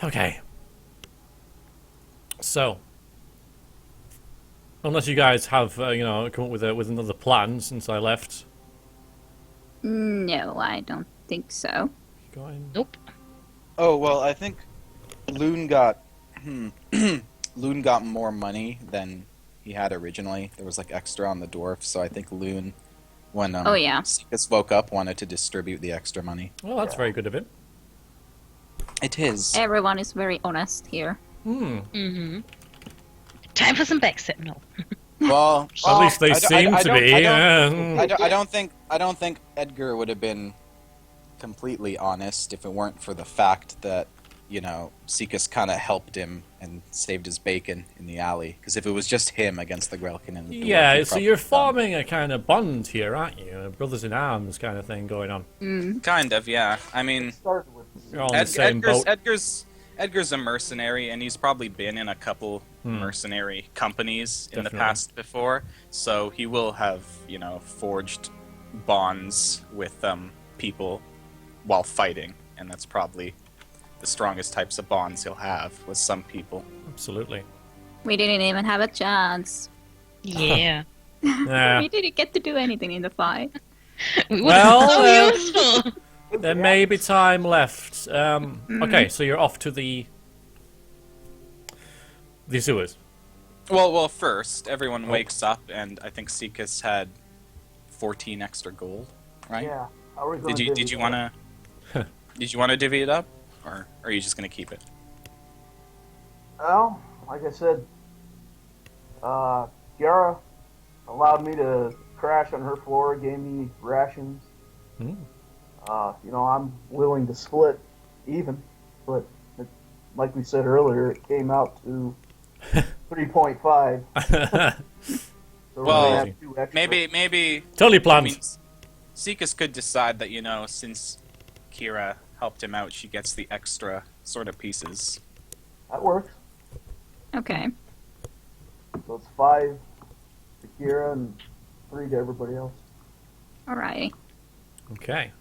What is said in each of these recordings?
Okay. So, unless you guys have, come up with another plan since I left. No, I don't think so. Going. Nope. Oh well, I think Loon got Loon got more money than he had originally. There was like extra on the dwarf, so I think Loon, when Oh, yeah. Seekus woke up, wanted to distribute the extra money. Well, that's very good of him. It is. Everyone is very honest here. Mm-hmm. Time for some backstep. No. Well, At least they I seem to don't- be. I don't think Edgar would have been completely honest if it weren't for the fact that Seekus kind of helped him and saved his bacon in the alley. Because if it was just him against the Grelkin and the dwarf, Yeah, he'd so probably you're have done. forming a kind of bond here, aren't you? A brothers in arms kind of thing going on. Kind of, yeah. I mean, Started with You're all in the same boat. Edgar's a mercenary, and he's probably been in a couple mercenary companies in the Definitely. past before, so he will have, forged bonds with people while fighting, and that's probably the strongest types of bonds he'll have with some people. Absolutely. We didn't even have a chance. Yeah. Yeah. We didn't get to do anything in the fight. We would Well, have been so useful. There may be time left. Okay, so you're off to the sewers. Well, first, everyone wakes up, and I think Seekus had 14 extra gold, right? Yeah. How are we gonna Did divvy you that? want to did you want to divvy it up, or are you just gonna keep it? Well, like I said, Kiara allowed me to crash on her floor, gave me rations. Hmm. I'm willing to split even, but like we said earlier, it came out to 3.5. So we're Well, gonna have 2 extra. Maybe Totally I planned. mean, Seekus could decide that since Kira helped him out, she gets the extra sort of pieces. That works. Okay. So it's 5 to Kira and 3 to everybody else. Alrighty. Okay.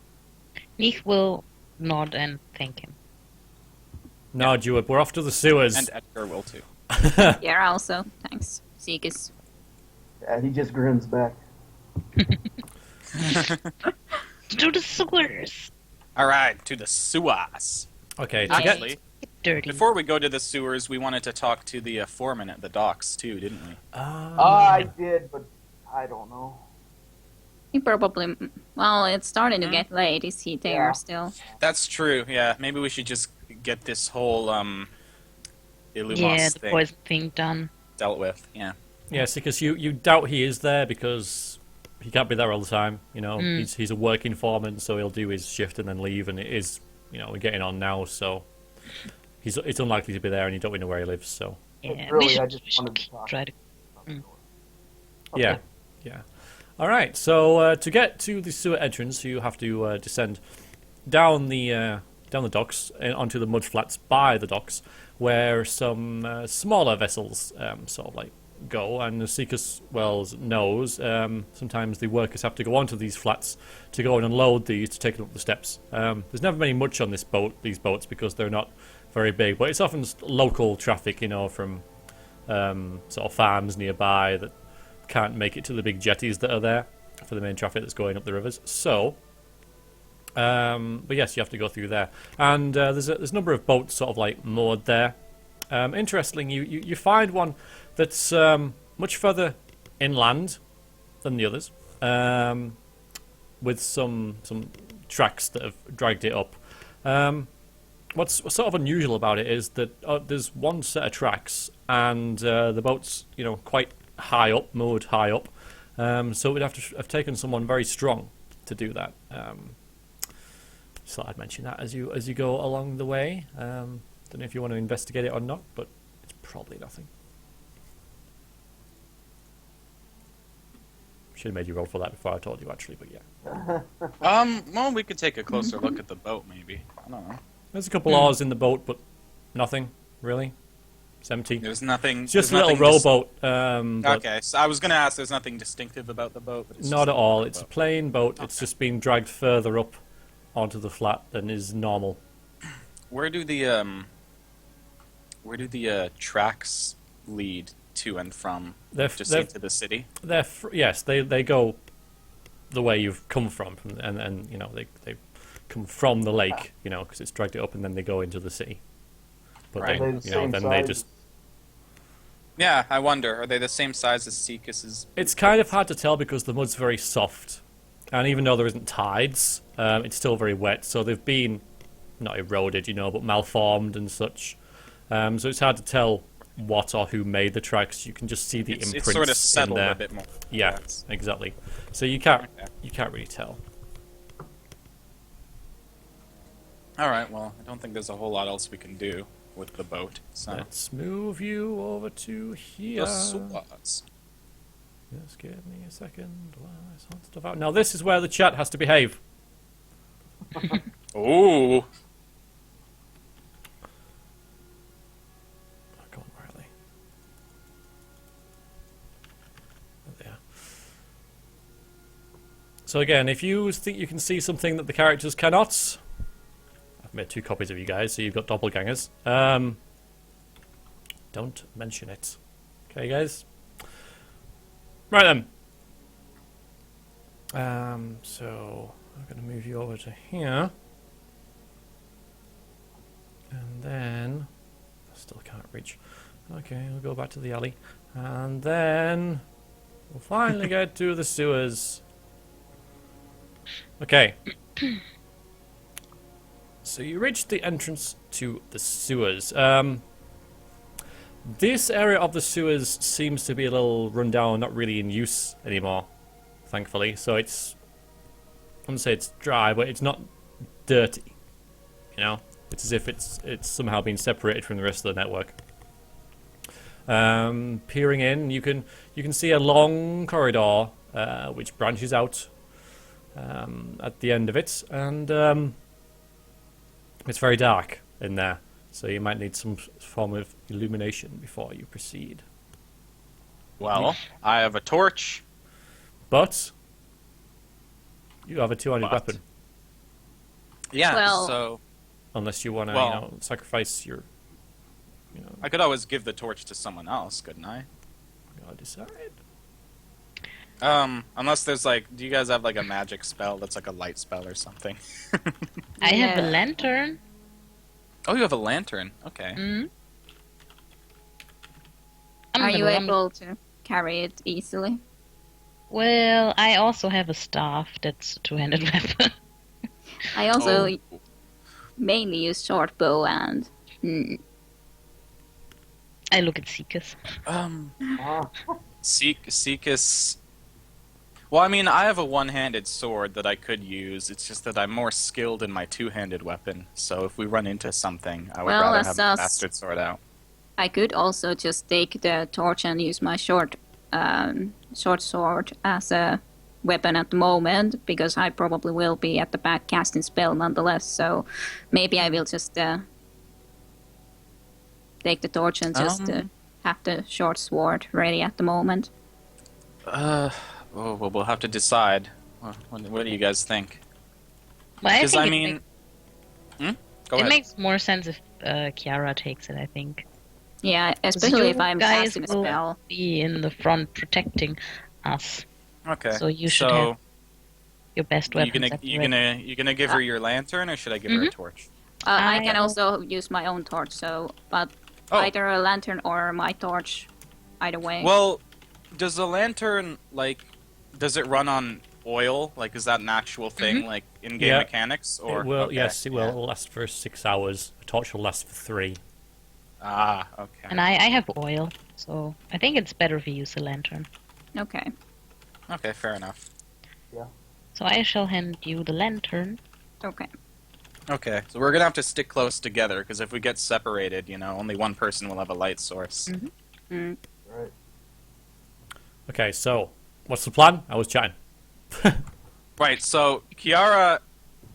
Neith will nod and thank him. No, Jewett, we're off to the sewers. And Edgar will too. Yeah, also. Thanks. Seekus. Yeah, he just grins back. To the sewers. All right, to the sewers. Okay, to get Actually, Get dirty. before we go to the sewers, we wanted to talk to the foreman at the docks too, didn't we? I did, but I don't know. He probably. Well, it's starting to get late. Is he there Yeah. still? That's true. Yeah, maybe we should just get this whole Illumos Yeah, the thing poison thing done. dealt with. Yeah. Yes, because you doubt he is there because he can't be there all the time. He's a working foreman, so he'll do his shift and then leave. And it is, we're getting on now, so it's unlikely to be there, and you don't know where he lives. So Yeah, Really, we should, I just we should wanted to talk. try to. yeah. All right. So to get to the sewer entrance, you have to descend down the docks and onto the mud flats by the docks, where some smaller vessels sort of like go. And as Seekus Wells knows, sometimes the workers have to go onto these flats to go and unload these to take them up the steps. There's never been much on these boats, because they're not very big, but it's often just local traffic, from sort of farms nearby that can't make it to the big jetties that are there for the main traffic that's going up the rivers. So, but yes, you have to go through there, and there's a number of boats sort of like moored there. Interestingly, you find one that's much further inland than the others, with some tracks that have dragged it up. What's sort of unusual about it is that there's one set of tracks, and the boat's quite high up, moored high up. So we'd have to have taken someone very strong to do that. So I'd mention that as you go along the way. Don't know if you want to investigate it or not, but it's probably nothing. Should have made you roll for that before I told you, actually, but yeah. Well, we could take a closer look at the boat, maybe. I don't know. There's a couple oars in the boat, but nothing, really. It's empty. There's nothing. It's just a there's little nothing rowboat. But Okay, so I was gonna ask. There's nothing distinctive about the boat. But it's not just at all. a It's a boat. plain boat. It's Okay. just been dragged further up onto the flat than is normal. Where do the Where do the tracks lead to and from? They're, Just they're, into the city? yes, they go the way you've come from and you know they come from the lake, you know, because it's dragged it up, and then they go into the city. But Right. they, Are they the you know, same then size? they just. Yeah, I wonder. Are they the same size as Seekis's? It's kind of hard to tell because the mud's very soft, and even though there isn't tides, it's still very wet. So they've been not eroded, you know, but malformed and such. So it's hard to tell what or who made the tracks. You can just see the imprints It's sort of in settled there. a bit more. Yeah, exactly. So you can't really tell. All right. Well, I don't think there's a whole lot else we can do with the boat. So Let's move you over to here. the swords. Just give me a second while I sort stuff out. Now this is where the chat has to behave. Ooh. Oh, go on, where are they? There they are. So again, if you think you can see something that the characters cannot, I've made 2 copies of you guys, so you've got doppelgangers. Don't mention it. Okay, guys? Right then. So I'm going to move you over to here. And then I still can't reach. Okay, we'll go back to the alley. And then we'll finally get to the sewers. Okay. So you reach the entrance to the sewers. This area of the sewers seems to be a little run down, not really in use anymore, thankfully. So it's, I wouldn't say it's dry, but it's not dirty. You know, it's as if it's somehow been separated from the rest of the network. Peering in, you can see a long corridor which branches out at the end of it, and it's very dark in there. So you might need some form of illumination before you proceed. Well, I have a torch. But you have a 200 But- weapon, Yeah. Well- So unless you want to, Well- sacrifice your, I could always give the torch to someone else, couldn't I? gotta decide. Unless there's like, do you guys have like a magic spell that's like a light spell or something? I have a No. lantern. Oh, you have a lantern. Okay. Mm. Are you able to carry it easily? Well, I also have a staff that's a two-handed weapon. I also Oh. mainly use short bow and I look at Seekers. Ah, Seekis. Well, I mean, I have a one-handed sword that I could use. It's just that I'm more skilled in my two-handed weapon. So if we run into something, I would Well, rather as have the us- bastard sword out. I could also just take the torch and use my short sword as a weapon at the moment, because I probably will be at the back casting spell nonetheless. So maybe I will just take the torch and just have the short sword ready at the moment. Well, we'll have to decide. What do you guys think? Well, I Because think I it mean, go it ahead. makes more sense if Kiara takes it, I think. Yeah, 'Cause especially you if I'm guys casting a will spell. be in the front protecting us. Okay. So you should have your best weapons at the ready. you gonna give her your lantern, or should I give her a torch? I I can al- also use my own torch, but Oh. either a lantern or my torch, either way. Well, does the lantern does it run on oil? Like, is that an actual thing, like in-game Yeah. mechanics? Or It will, okay, yes, it will. yeah. It'll last for 6 hours. A torch will last for 3. Ah, okay. And I have oil, so I think it's better if you use a lantern. Okay. Okay, fair enough. So I shall hand you the lantern. Okay. Okay, so we're gonna have to stick close together, because if we get separated, only one person will have a light source. Mm. right. Okay, so what's the plan? I was chatting. Right, so Kiara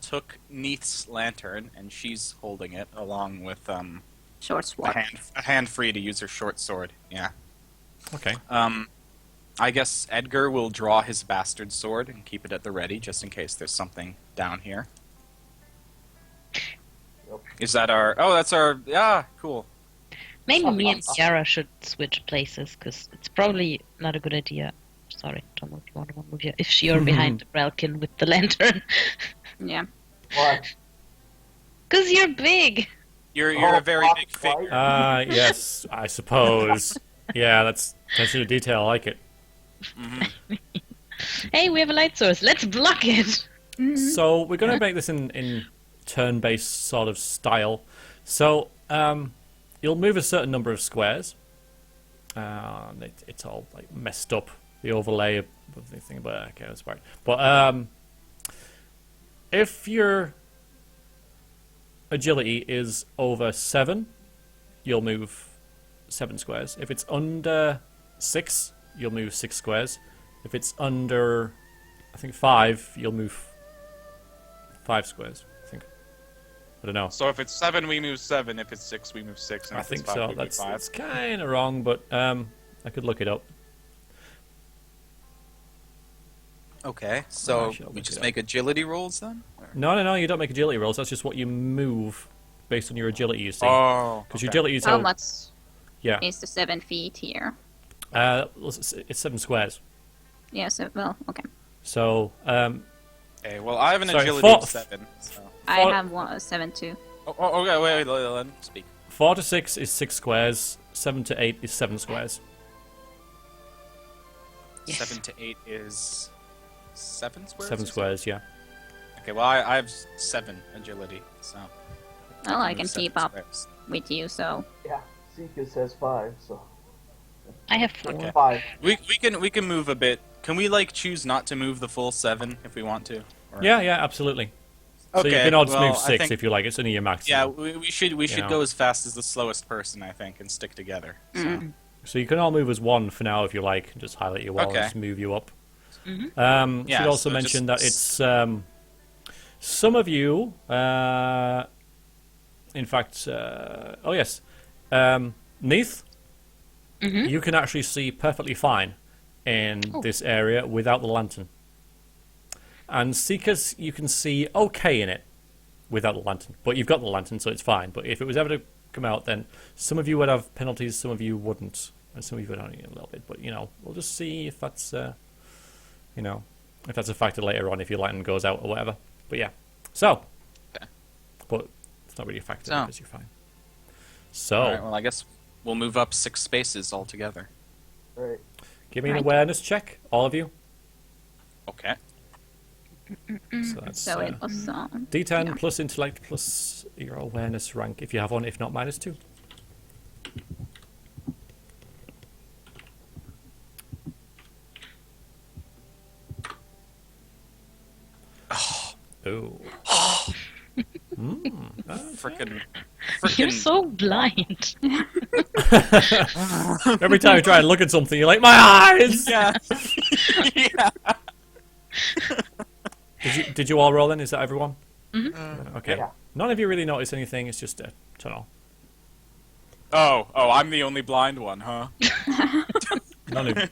took Neith's lantern, and she's holding it, along with Short sword. a hand free to use her short sword. Yeah. Okay. I guess Edgar will draw his bastard sword and keep it at the ready, just in case there's something down here. Yep. Is that our... Oh, that's our... Yeah, cool. Maybe me and Kiara should switch places, because it's probably not a good idea. Sorry, don't know if you want to move here. If you're behind Brelkin with the lantern. Yeah. Why? Because you're big. You're a very big figure. Yes, I suppose. Yeah, that's attention to detail. I like it. Hey, we have a light source. Let's block it. So we're going to make this in turn-based sort of style. So you'll move a certain number of squares. It's all like messed up, the overlay of the thing, but okay, that's right. But if your agility is over 7, you'll move 7 squares. If it's under 6, you'll move 6 squares. If it's under, I think, 5, you'll move 5 squares, I think. I don't know. So if it's 7, we move 7. If it's 6, we move 6. And I if think it's 5, so. we move That's 5. kind of wrong, but I could look it up. Okay, so Actually, I'll we look just it make agility rolls then? Or- No, you don't make agility rolls. That's just what you move based on your agility, you see. Oh, Because your agility is How much Yeah. is the 7 feet here? It's 7 squares. Yeah, so, well, okay. So, Okay, well, I have an Sorry, agility four- of 7. So. I For- have 7 too. Oh, okay, wait, let him speak. 4 to 6 is 6 squares. 7 to 8 is 7 squares. Yes. 7 to 8 is 7 squares? 7 you said? squares, yeah. Okay, well, I have 7 agility, so... Well, I move can 7 keep up squares. with you, so... Yeah, Seekus has 5, so I have 4. Okay. 5. We can move a bit. Can we, like, choose not to move the full 7 if we want to? Or- Yeah, absolutely. So Okay, you can odds well, move I 6 think- if you like. It's only your Yeah, maximum. we should know. go as fast as the slowest person, I think, and stick together. So. So you can all move as 1 for now if you like. Just highlight your wall Okay. and just move you up. Yeah, should also so mention just- that it's some of you. In fact, oh yes, Neith, you can actually see perfectly fine in this area without the lantern. And Seekers, you can see okay in it without the lantern, but you've got the lantern, so it's fine. But if it was ever to come out, then some of you would have penalties, some of you wouldn't, and some of you would only a little bit. But we'll just see if that's if that's a factor later on if your lantern goes out or whatever. But yeah, so, but it's not really a factor So. because you're fine. So, Alright, well, I guess we'll move up 6 spaces altogether. Right. give me an Right. awareness check, all of you. Okay. So that's So it was... D10 yeah. plus intellect plus your awareness rank if you have one, if not -2. Oh. Frickin' You're so blind. Every time you try and look at something, you're like, my eyes! Yeah. Yeah. Did you all roll then? Is that everyone? Okay. Yeah. None of you really notice anything. It's just a tunnel. Oh, I'm the only blind one, huh? None of you.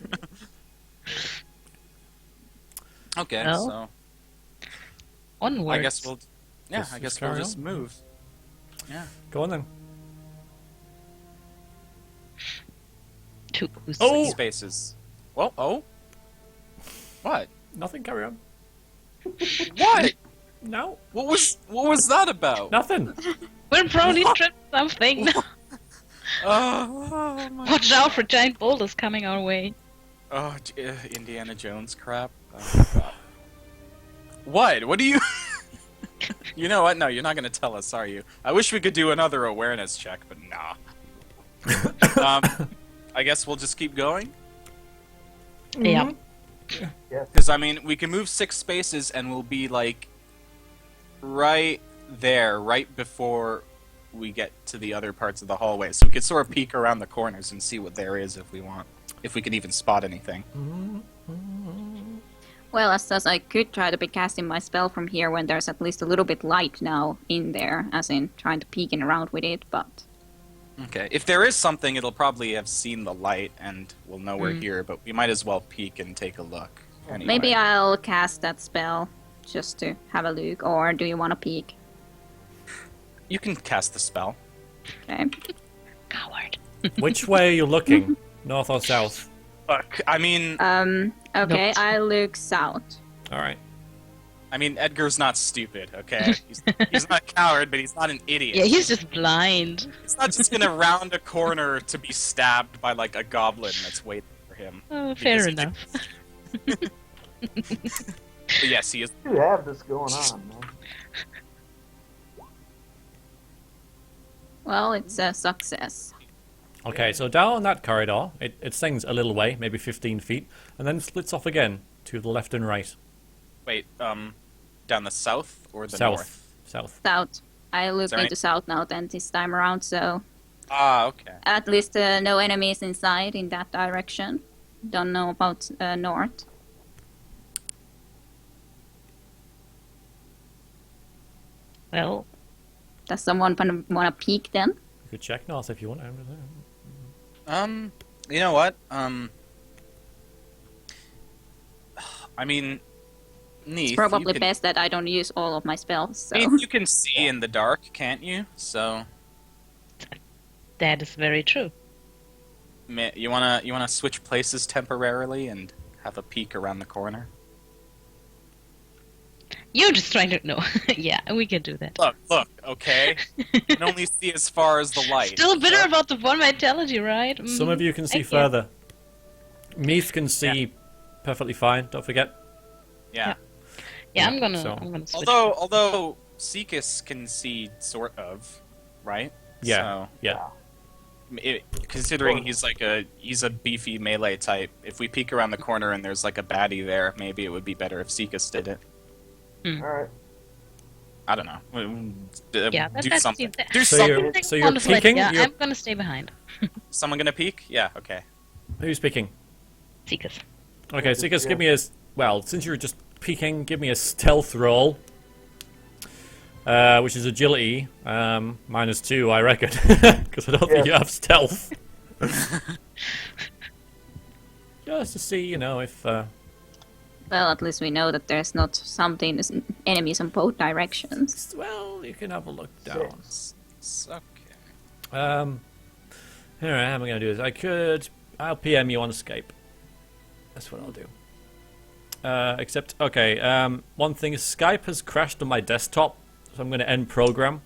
Okay, Well, so Onwards. I guess we'll... Yeah, Just- I guess just we'll carry just on. move. Yeah. Go on then. To Oh! 6 spaces. Well, oh? What? Nothing. Carry on. What? No. What was that about? Nothing. We'll probably trip something. Oh my Watch out for giant boulders coming our way. Oh, Indiana Jones crap. Oh, God. What do you... You know what? No, you're not going to tell us, are you? I wish we could do another awareness check, but nah. I guess we'll just keep going? Yeah. Yes. Because, I mean, we can move 6 spaces and we'll be, like, right there, right before we get to the other parts of the hallway. So we can sort of peek around the corners and see what there is if we want. If we can even spot anything. Well, as such, I could try to be casting my spell from here when there's at least a little bit light now in there, as in trying to peeking around with it, but... Okay, if there is something, it'll probably have seen the light and we'll know we're here, but we might as well peek and take a look. Anyway. Maybe I'll cast that spell just to have a look, or do you want to peek? You can cast the spell. Okay. Coward. Which way are you looking? North or south? Look, I mean, Okay, Nope. I look south. All right. Edgar's not stupid, okay? He's not a coward, but he's not an idiot. Yeah, he's just blind. He's not just gonna round a corner to be stabbed by like a goblin that's waiting for him. Oh, fair Because he enough. But yes, he is. You have this going on, man. Well, it's a success. Okay, so down that corridor, it sings a little way, maybe 15 feet, and then splits off again to the left and right. Wait, down the south or the South. north? South. South. I look Sorry? into south now then this time around, so Ah, okay. at least no enemies inside in that direction. Don't know about north. Well, Does someone want to peek then? You could check north if you want. You know what? I mean, Neith, It's probably you can, best that I don't use all of my spells. So Neith, you can see in the dark, can't you? So, that is very true. you wanna switch places temporarily and have a peek around the corner? You're just trying to... No. Yeah, we can do that. Look, okay. You can only see as far as the light. Still bitter about the one vitality, right? Some of you can see Heck further. Neith can see perfectly fine, don't forget. Yeah. Yeah, I'm gonna switch. Although Seekus can see sort of, right? Yeah. So, Yeah. considering he's a beefy melee type, if we peek around the corner and there's like a baddie there, maybe it would be better if Seekus did it. Alright. I don't know. Yeah, Do that's something. that- Do So something. you're- so you're Honestly, peeking? Yeah, You're- I'm gonna stay behind. Someone gonna peek? Yeah. Okay. Who's speaking? Seekers. Okay, so just give me a... Well, since you're just peeking, give me a stealth roll. Which is agility. -2, I reckon. Because I don't think you have stealth. Just to see, if... well, at least we know that there's not something enemies on both directions. Well, you can have a look down. Six. It's okay. Alright, how am I going to do this? I'll PM you on Skype. That's what I'll do. Except, okay, one thing is Skype has crashed on my desktop, so I'm going to end program.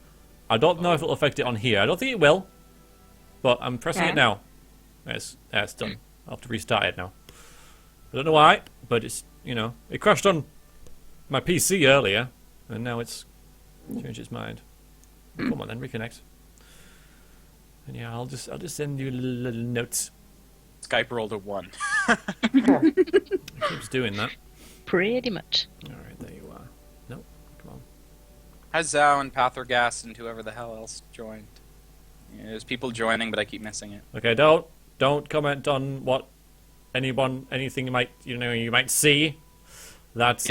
I don't know if it'll affect it on here. I don't think it will, but I'm pressing it now. It's done. I'll have to restart it now. I don't know why, but it's, it crashed on my PC earlier, and now it's changed its mind. Come on then, reconnect. And yeah, I'll just send you little notes. Skype rolled a 1. It keeps doing that. Pretty much. Alright, there you are. Nope, come on. Has Zhao and Pathergast and whoever the hell else joined? Yeah, there's people joining, but I keep missing it. Okay, don't comment on what anything you might see. That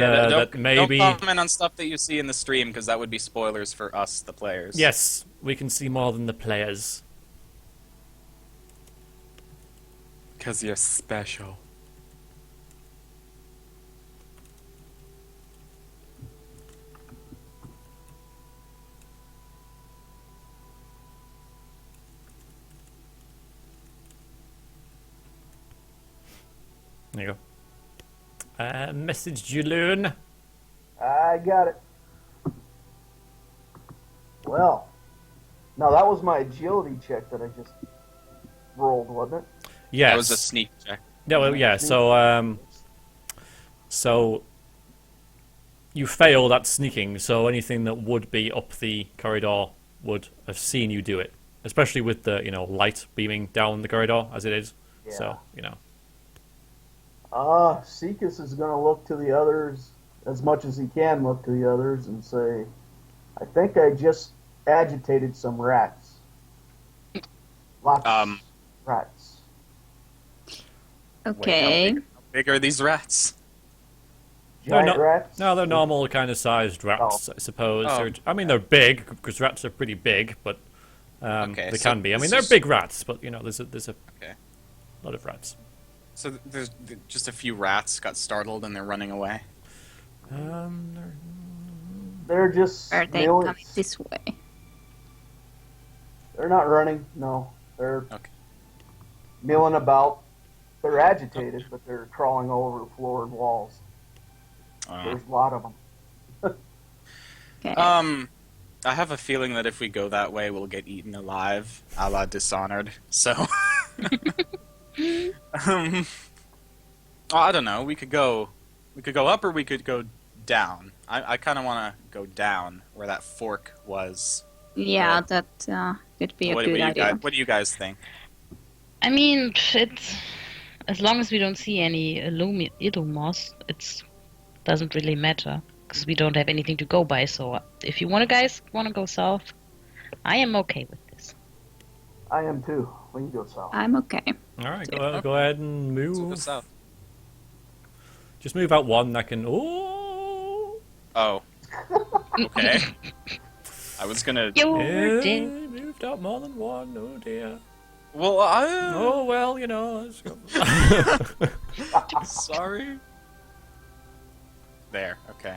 maybe. Don't comment on stuff that you see in the stream because that would be spoilers for us, the players. Yes, we can see more than the players. Because you're special. There you go. Message Juloon. I got it. Well, now that was my agility check that I just rolled, wasn't it? Yes. That was a sneak check. Yeah, well, yeah. So you failed at sneaking. So anything that would be up the corridor would have seen you do it, especially with the light beaming down the corridor as it is. Yeah. So Seekus is going to look to the others as much as he can look to the others and say, I think I just agitated some rats. Lots of rats. Okay. Wait, how big are these rats? Giant rats? No, they're normal kind of sized rats, I suppose. They're big because rats are pretty big, but Okay, they so can be. I mean, this they're is- big rats, but there's a Okay. lot of rats. So there's just a few rats got startled and they're running away. They're just Are they millions. coming this way? They're not running. No, they're Okay. milling about. They're agitated, but they're crawling over the floor and walls. There's a lot of them. Okay. I have a feeling that if we go that way, we'll get eaten alive, a la Dishonored. So, I don't know. We could go up, or we could go down. I kind of want to go down where that fork was. Yeah, that could be a good idea. What do you guys think? I mean, it's as long as we don't see any Illumos, it doesn't really matter because we don't have anything to go by. So if you guys want to go south, I am okay with this. I am too. We can go south. I'm okay. All right, go ahead and move. Let's go south. Just move out one. I can. Oh. Oh. Okay. I was gonna. You're dead. Moved out more than one. Oh dear. Well, Oh well, let's go. Sorry. There. Okay.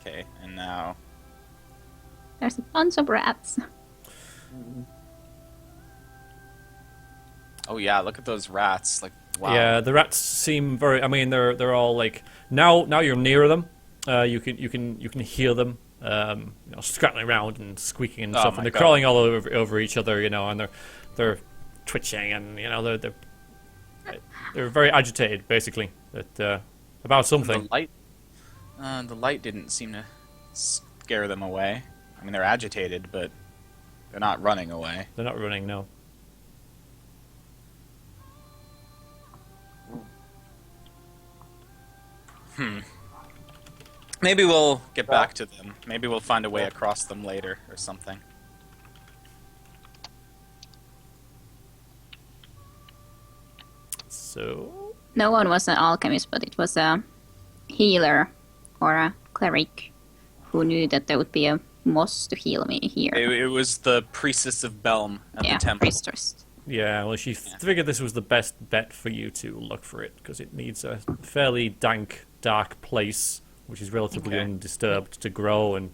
Okay, and now. There's a bunch of rats. Oh yeah, look at those rats! Like, wow. Yeah, the rats seem very. I mean, they're all like now you're near them. You can hear them. Scrattling around and squeaking and stuff, and they're crawling all over each other. And they're twitching, and they're very agitated, basically, about something. The light didn't seem to scare them away. I mean, they're agitated, but they're not running away. They're not running, no. Maybe we'll get back to them. Maybe we'll find a way across them later or something. So... No one was an alchemist, but it was a healer or a cleric who knew that there would be a moss to heal me here. It was the priestess of Belm at the temple. Priestess. Yeah, well, she figured this was the best bet for you to look for it, because it needs a fairly dank, dark place, which is relatively undisturbed, to grow, and,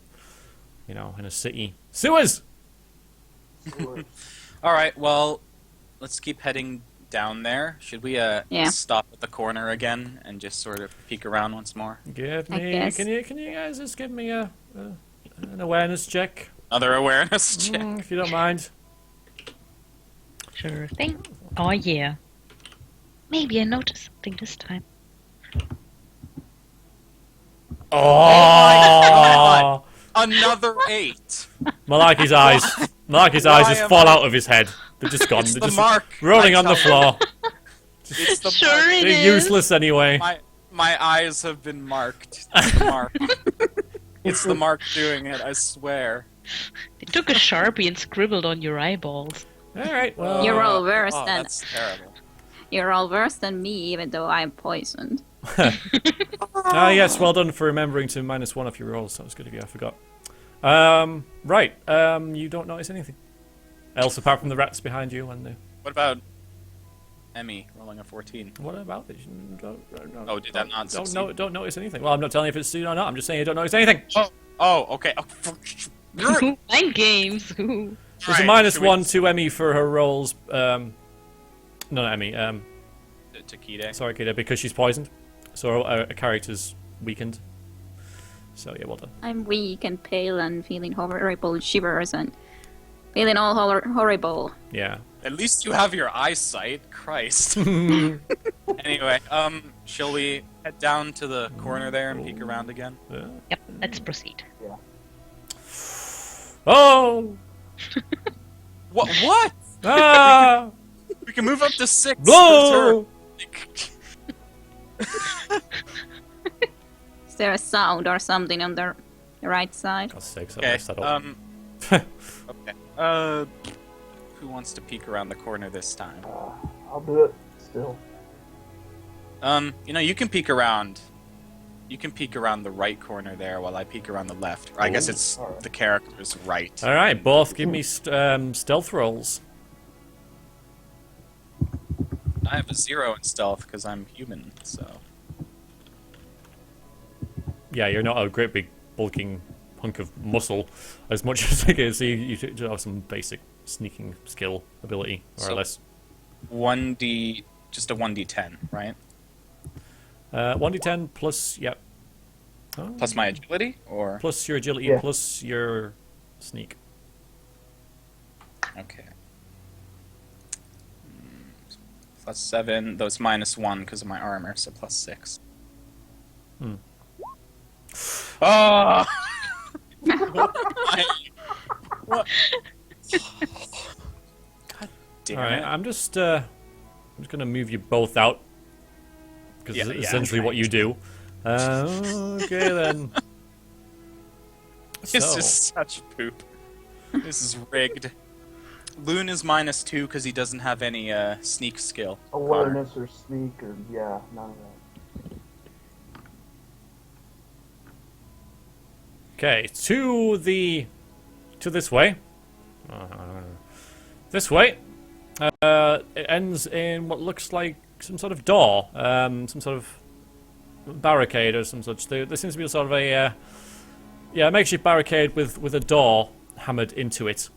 in a city. Sewers! Alright, well, let's keep heading down there. Should we stop at the corner again and just sort of peek around once more? Can you guys just give me an awareness check? Another awareness check? If you don't mind. Sure thing. Oh yeah. Maybe I noticed something this time. Oh! Another 8! Malaki's eyes just fall out of his head. They're just gone. They're just mark. rolling on the floor. It's the Sure mark. it They're is. useless anyway. My eyes have been marked. It's the mark. It's the mark doing it, I swear. They took a Sharpie and scribbled on your eyeballs. Alright, well... You're all worse than That's terrible. you're all worse than me, even though I'm poisoned. Yes, well done for remembering to -1 of your rolls. That was good of you, I forgot. Right, you don't notice anything else apart from the rats behind you and the... What about Emmy rolling a 14? What about it? Oh, did that not succeed? Don't notice anything. Well, I'm not telling you if it's succeeded or not. I'm just saying you don't notice anything. Oh, okay. Mind games. Ooh. There's a -1 to Emmy for her rolls. No, not Emmy. To Kide. Sorry, Kida, because she's poisoned. So a character's weakened. So yeah, well done. I'm weak and pale and feeling horrible shivers and feeling all horrible. Yeah. At least you have your eyesight. Christ. Anyway, shall we head down to the corner there and peek around again? Yep, let's proceed. Oh! What? Ah! We can move up to 6. Blow! Is there a sound or something on the right side? God's sakes, I Okay. messed that up. Okay. Who wants to peek around the corner this time? I'll do it still. You can peek around. You can peek around the right corner there while I peek around the left. Or I guess it's the character's right. Alright, both give me stealth rolls. I have a 0 in stealth because I'm human, so... Yeah, you're not a great big bulking hunk of muscle as much as it is. So you do have some basic sneaking skill ability, more or less. 1d, just a 1d10, right? 1d10 plus, yep. Oh, Plus my agility, or plus your agility, Yeah. plus your sneak. okay. Plus 7. Though it's -1 because of my armor, so plus 6. Hmm. Oh! What? God damn Alright, it! I'm just gonna move you both out. Because Yeah, it's yeah, essentially what you do. Okay then. It's So, just such poop. This is rigged. Loon is -2 because he doesn't have any sneak skill. Connor. Awareness or sneak or yeah, none of that. okay, to this way. This way. It ends in what looks like some sort of door, some sort of barricade or some such. There seems to be a sort of a makeshift barricade with a door hammered into it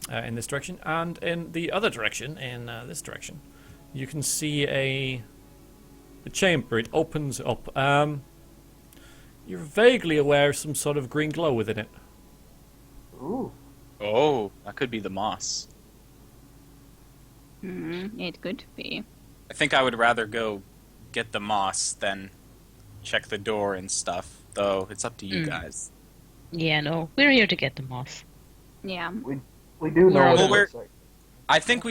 in this direction, and in the other direction, in this direction, you can see a chamber. It opens up. You're vaguely aware of some sort of green glow within it. Ooh. Oh, that could be the moss. It could be. I think I would rather go get the moss than check the door and stuff. Though it's up to you guys. Yeah, no, we're here to get the moss. Yeah. We do know Well, what it we're- looks like. I think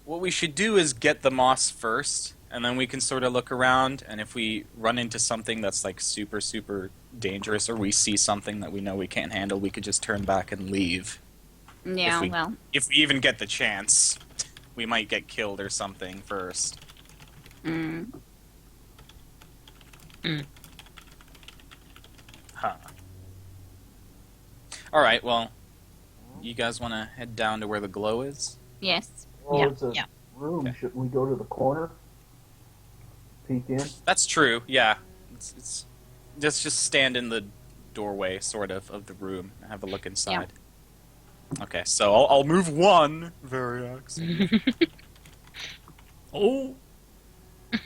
what we should do is get the moss first, and then we can sort of look around, and if we run into something that's like super, super dangerous, or we see something that we know we can't handle, we could just turn back and leave. Yeah, we- well. If we even get the chance, we might get killed or something first. Huh. Alright, well, you guys want to head down to where the glow is? Yes. Well, Yeah, it's a yeah. room. Shouldn't we go to the corner? Peek in? That's true, yeah. It's just stand in the doorway, sort of the room, and have a look inside. Okay, so I'll move one, Variax. Oh, God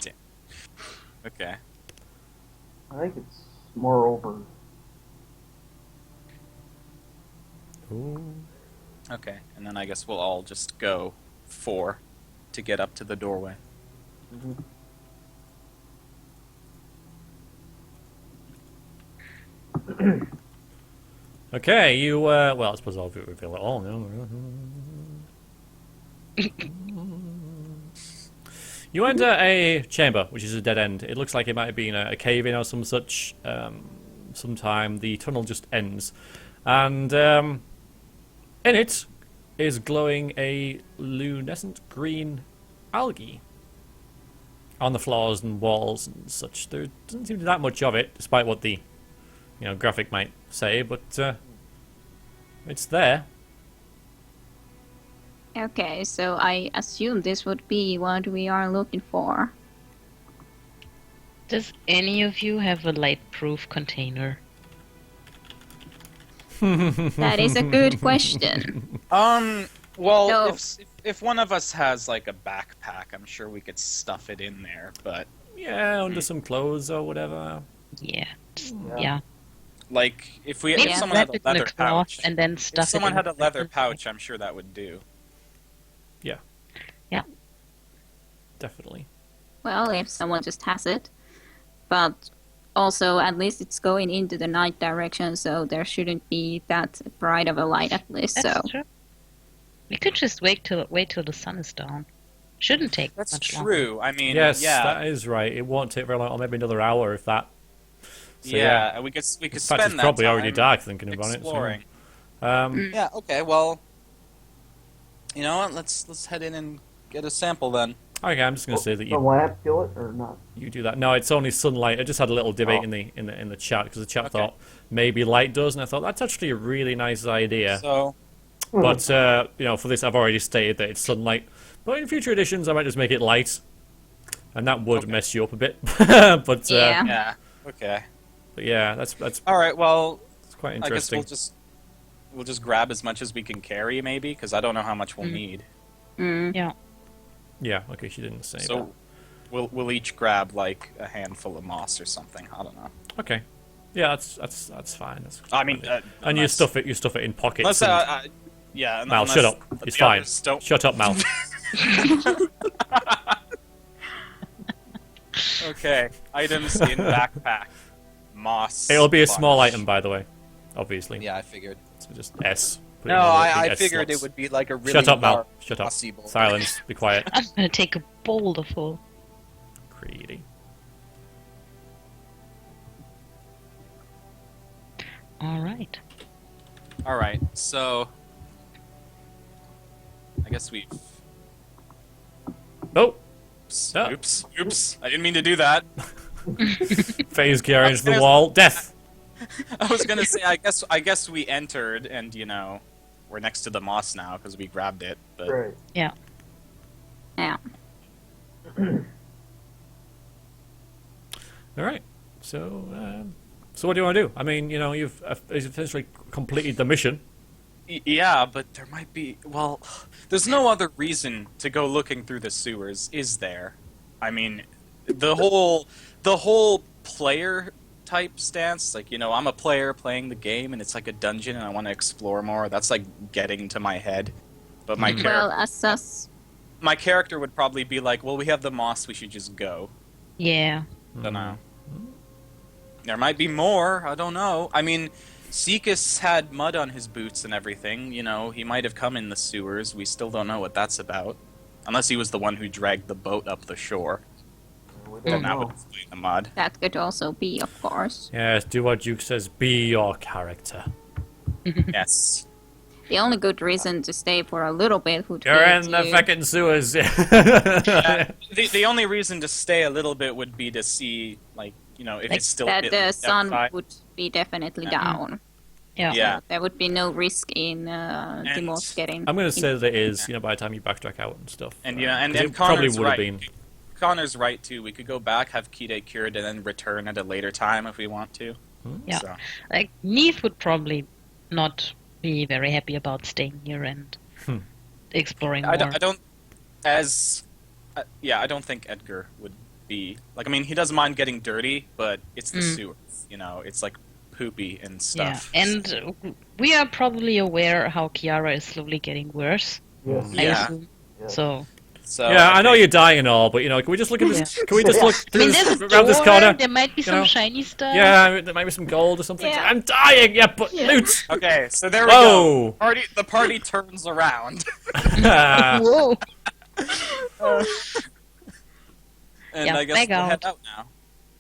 damn. Okay. I think it's more over. Okay, and then I guess we'll all just go 4 to get up to the doorway. Mhm. okay. You well, I suppose I'll reveal it all now. You enter a chamber, which is a dead end. It looks like it might have been a cave-in or some such. Sometime the tunnel just ends, and in it is glowing a luminescent green algae on the floors and walls and such. There doesn't seem to be that much of it, despite what the graphic might say, but it's there. Okay, so I assume this would be what we are looking for. Does any of you have a light-proof container? That is a good question. Well, No. if one of us has like a backpack, I'm sure we could stuff it in there, but Yeah, under some clothes or whatever. Yeah. Yeah. Yeah. like if Maybe someone wrap had it a in leather a cloth pouch, and then if stuff someone it had in a leather pouch, I'm sure that would do. Definitely. Well, if someone just has it. But also, at least it's going into the night direction, so there shouldn't be that bright of a light at least. That's So true. We could just wait till the sun is down. Shouldn't take That's much longer. true. I mean, Yes, yeah, that is right. It won't take very long, or maybe another hour if that. So, yeah, we could In fact, spend it's that probably time already dark thinking about exploring. it. So. Yeah. Okay. Well, you know what? Let's head in and get a sample then. Okay, I'm just going to say that The you lamp kill it or not? do that. No, it's only sunlight. I just had a little debate Oh. in the chat because the chat Okay. thought maybe light does, and I thought that's actually a really nice idea. So But for this, I've already stated that it's sunlight. But in future editions, I might just make it light, and that would Okay. mess you up a bit. But Yeah. yeah. Okay. But yeah, that's All right. Well, quite I guess interesting. we'll just grab as much as we can carry, maybe, because I don't know how much we'll need. Yeah. Yeah, okay, she didn't say So we'll each grab like a handful of moss or something. I don't know. that. Okay. Yeah, that's fine. That's I mean, and unless- you stuff it in pockets. Unless, and... yeah. Mal, unless shut up. the It's fine. others don't- Shut up, Mal. Okay. Items in backpack. Moss. It'll be a small bunch. item, by the way. Obviously. Yeah, I figured. So just S. Put it No, in the I S figured slots. it would be like a really Shut up, Mal. large Shut up. mossy boulder. Silence. Be quiet. I'm gonna take a boulder full. Greedy. All right. All right. So I guess we. Oh! Oops. Oh. Oops. I didn't mean to do that. Phase gear into the There's- wall. Death! I was gonna say, I guess we entered, and we're next to the moss now because we grabbed it. But Right. Yeah. Yeah. Alright. So what do you want to do? I mean, you've essentially completed the mission. yeah, but there might be. Well, there's no other reason to go looking through the sewers, is there? I mean, the whole player type stance, like I'm a player playing the game, and it's like a dungeon, and I want to explore more. That's like getting to my head. But my Well, as us. my character would probably be like, well, we have the moss, we should just go. Yeah. Don't know. There might be more. I don't know. I mean, Seekus had mud on his boots and everything. He might have come in the sewers. We still don't know what that's about. Unless he was the one who dragged the boat up the shore. We Then don't that would know. explain the mud. That could also be, of course. Yes, do what Duke says. Be your character. Yes. The only good reason to stay for a little bit would You're be in the to... fucking sewers. The only reason to stay a little bit would be to see, if it's still that the sun outside. would be definitely down. Yeah. Yeah. There would be no risk in the moss getting... I'm going to say that it is, by the time you backtrack out and stuff. And 'cause and it probably Connor's would have right. been. Connor's right too. We could go back, have Kide cured, and then return at a later time if we want to. Yeah. So. Like Neith would probably not be very happy about staying here and exploring more. I don't I don't think Edgar would be like. I mean, he doesn't mind getting dirty, but it's the sewers. It's like poopy and stuff. Yeah, and we are probably aware how Kiara is slowly getting worse. Yes. I Yeah. assume. Yeah. So So Yeah, I know think- you're dying and all, but can we just look at this? Can we just look I mean, through there's this, a around this door, corner? there might be some know? shiny stuff. Yeah, there might be some gold or something. Yeah. I'm dying. Yeah, but Yeah. loot. Okay, so there we go. Whoa. The party turns around, Whoa. and Yeah, I guess back we'll out. head out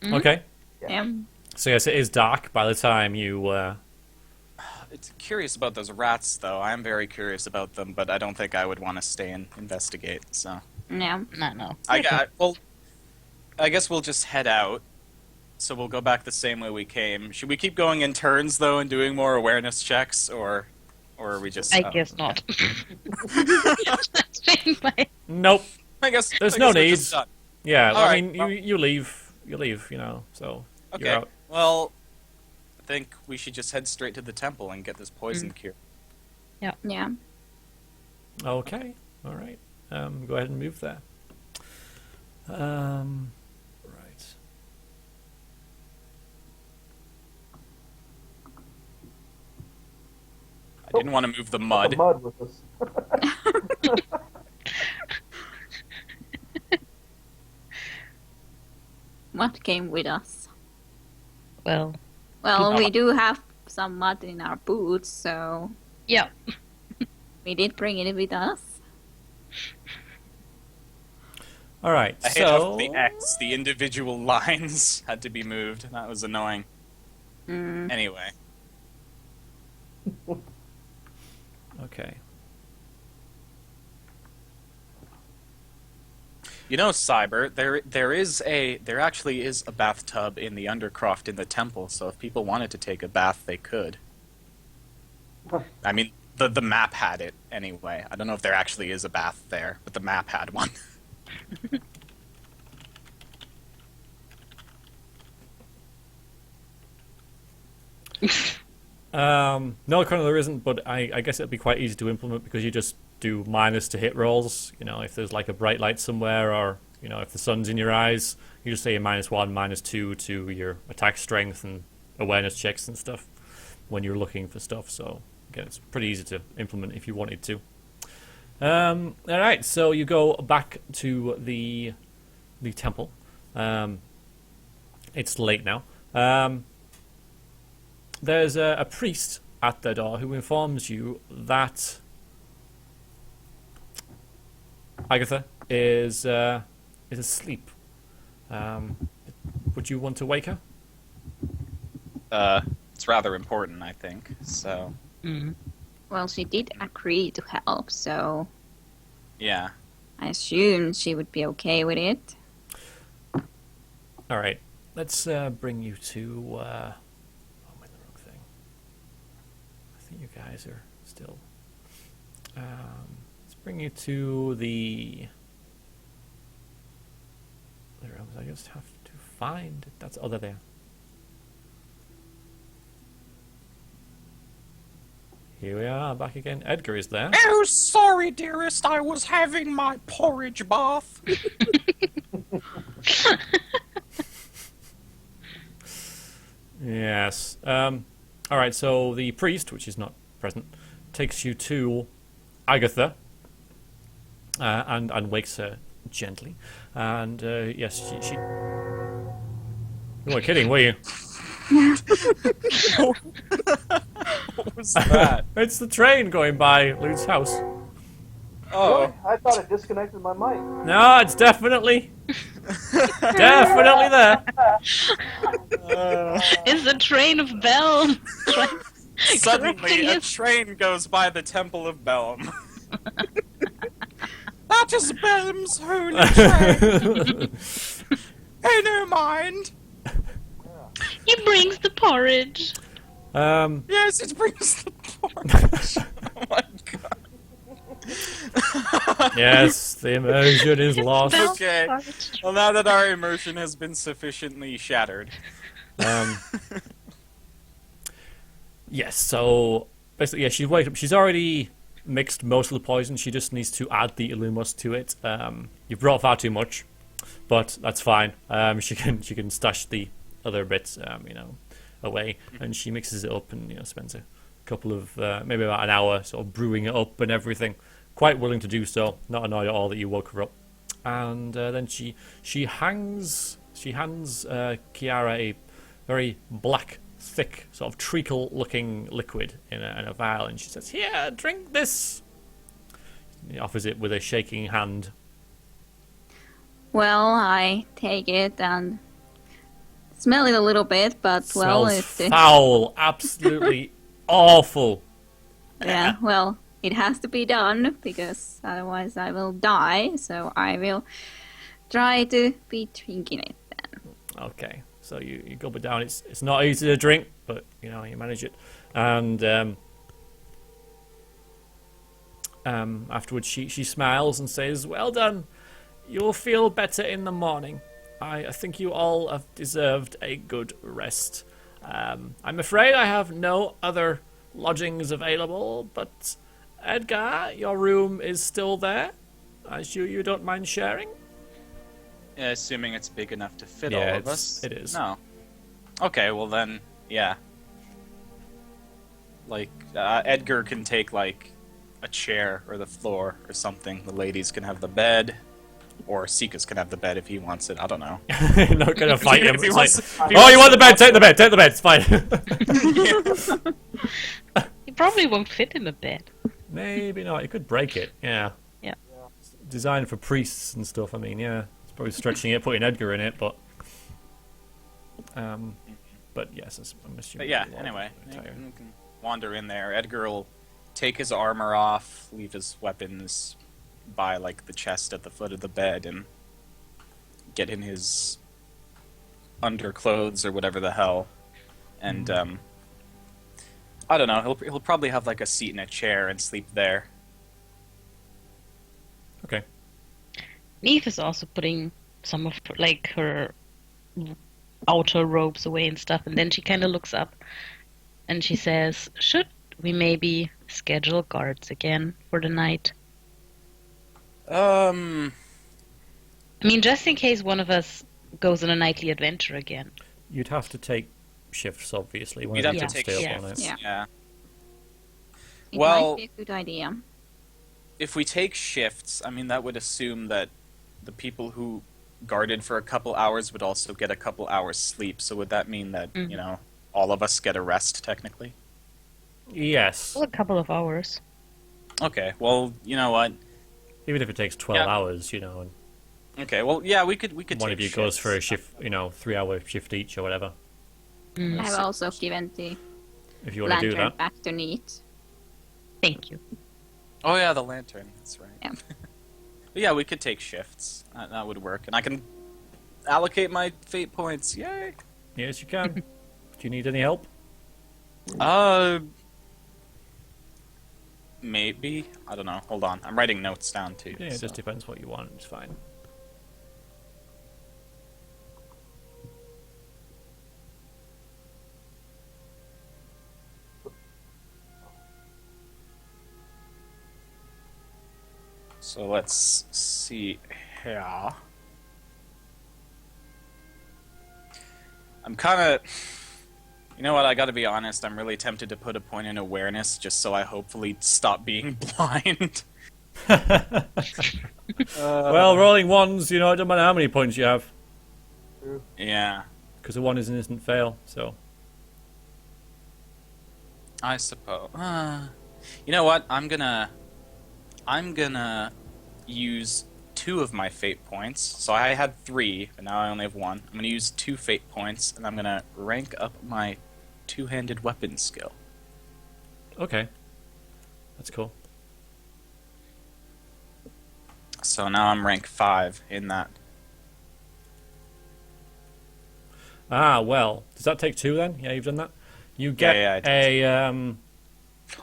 now. Okay. Yeah. So yes, it is dark by the time you. It's curious about those rats, though. I am very curious about them, but I don't think I would want to stay and investigate. So Yeah. No. I guess we'll just head out. So we'll go back the same way we came. Should we keep going in turns though and doing more awareness checks, or are we just? I guess not. Nope. I guess There's I no guess we're need. just done. Yeah. All I right, mean, well- you leave. You leave. So you're Okay. out. Well, I think we should just head straight to the temple and get this poison cure. Yeah. Okay. All right. Go ahead and move there. Right. I didn't want to move the The mud. mud with us. What came with us? Well, Well, we do have some mud in our boots, so yeah. we did bring it with us. All right. I hate how the X, the individual lines, had to be moved. That was annoying. Anyway. Okay. Cyber, there actually is a bathtub in the Undercroft in the temple, so if people wanted to take a bath, they could. I mean, the map had it anyway. I don't know if there actually is a bath there, but the map had one. No, kind of there isn't, but I guess it'd be quite easy to implement because you just do minus to hit rolls. You know, if there's like a bright light somewhere, or you know, if the sun's in your eyes, you just say a -1, -2 to your attack strength and awareness checks and stuff when you're looking for stuff. So again, it's pretty easy to implement if you wanted to. All right, so you go back to the temple. It's late now. There's a priest at the door who informs you that Agatha is asleep. Would you want to wake her? It's rather important, I think. So Well, she did agree to help, so yeah. I assume she would be okay with it. All right, let's bring you to. I'm in the wrong thing. I think you guys are still. Let's bring you to the. I just have to find it. That's they're there. Here we are, back again. Edgar is there. Oh, sorry, dearest. I was having my porridge bath. Yes. All right. So the priest, which is not present, takes you to Agatha and wakes her gently. And yes, she. You weren't kidding, were you? What was that? It's the train going by Lude's house. Oh, Really? I thought it disconnected my mic. No, it's definitely there. It's the train of Bell. suddenly a train goes by the Temple of Belm. That is Belm's holy train. Hey, no mind. He brings the porridge. Yes, it brings the porridge. Oh my god. Yes, the immersion is lost. Okay. Well, now that our immersion has been sufficiently shattered. Yes, so basically, yeah, she's waked up. She's already mixed most of the poison. She just needs to add the Illumos to it. You've brought far too much, but that's fine. She can stash the other bits, away, and she mixes it up and spends a couple of maybe about an hour sort of brewing it up and everything. Quite willing to do so, not annoyed at all that you woke her up. And then she hands Kiara a very black, thick, sort of treacle-looking liquid in a vial, and she says, "Here, drink this." He offers it with a shaking hand. Well, I take it and smell it a little bit, but well, Smells it foul, absolutely awful. yeah, well, it has to be done because otherwise I will die. So I will try to be drinking it then. Okay, so you gulp it down. It's not easy to drink, but you manage it. And afterwards, she smiles and says, "Well done. You'll feel better in the morning. I think you all have deserved a good rest. I'm afraid I have no other lodgings available, but Edgar, your room is still there. As you don't mind sharing?" Yeah, assuming it's big enough to fit Yeah, all of us. it is. No. Okay, well then, yeah. Like, Edgar can take, like, a chair or the floor or something. The ladies can have the bed. Or Seekus can have the bed if he wants it. I don't know. Not gonna fight him. If he It's wants- like, if he oh, wants you want the to- bed? Take the bed. Take the bed. It's fine. He probably won't fit in a bed. Maybe not. You could break it. Yeah. Yeah. It's designed for priests and stuff. I mean, yeah, it's probably stretching it, putting Edgar in it, but yes, I'm assuming. But yeah, you'll all anyway, be you tired. can wander in there. Edgar will take his armor off, leave his weapons by, like, the chest at the foot of the bed, and get in his underclothes or whatever the hell. And, I don't know, he'll probably have, like, a seat in a chair and sleep there. Okay. Neith is also putting some of her outer robes away and stuff, and then she kind of looks up and she says, "Should we maybe schedule guards again for the night? I mean, just in case one of us goes on a nightly adventure again." You'd have to take shifts, obviously. One You'd of have you to can take stay up on shifts. it. Yeah. It Well- might be a good idea. If we take shifts, I mean, that would assume that the people who guarded for a couple hours would also get a couple hours sleep. So would that mean that, you know, all of us get a rest, technically? Yes. Well, a couple of hours. Okay, well, you know what? Even if it takes 12 Yeah. hours, you know, and Okay, well, yeah, we could one take of you goes shifts. for a shift, 3-hour shift each or whatever. I have also given the If you want to do lantern that. back to Neith. Thank you. Oh yeah, the lantern. That's right. Yeah. But yeah, we could take shifts. That would work, and I can allocate my fate points. Yay! Yes, you can. Do you need any help? Maybe. I don't know. Hold on. I'm writing notes down too. Yeah, it so. just depends what you want. It's fine. So let's see here. I'm kind of... You know what, I gotta be honest, I'm really tempted to put a point in awareness just so I hopefully stop being blind. Well, rolling ones, it doesn't matter how many points you have, Yeah, because a one is an instant fail, so... I suppose. You know what, I'm gonna use 2 of my fate points. So I had 3, but now I only have 1. I'm gonna use 2 fate points, and I'm gonna rank up my two-handed weapon skill. Okay. That's cool. So now I'm rank 5 in that. Ah, well. Does that take 2 then? Yeah, you've done that? You get Yeah, it a...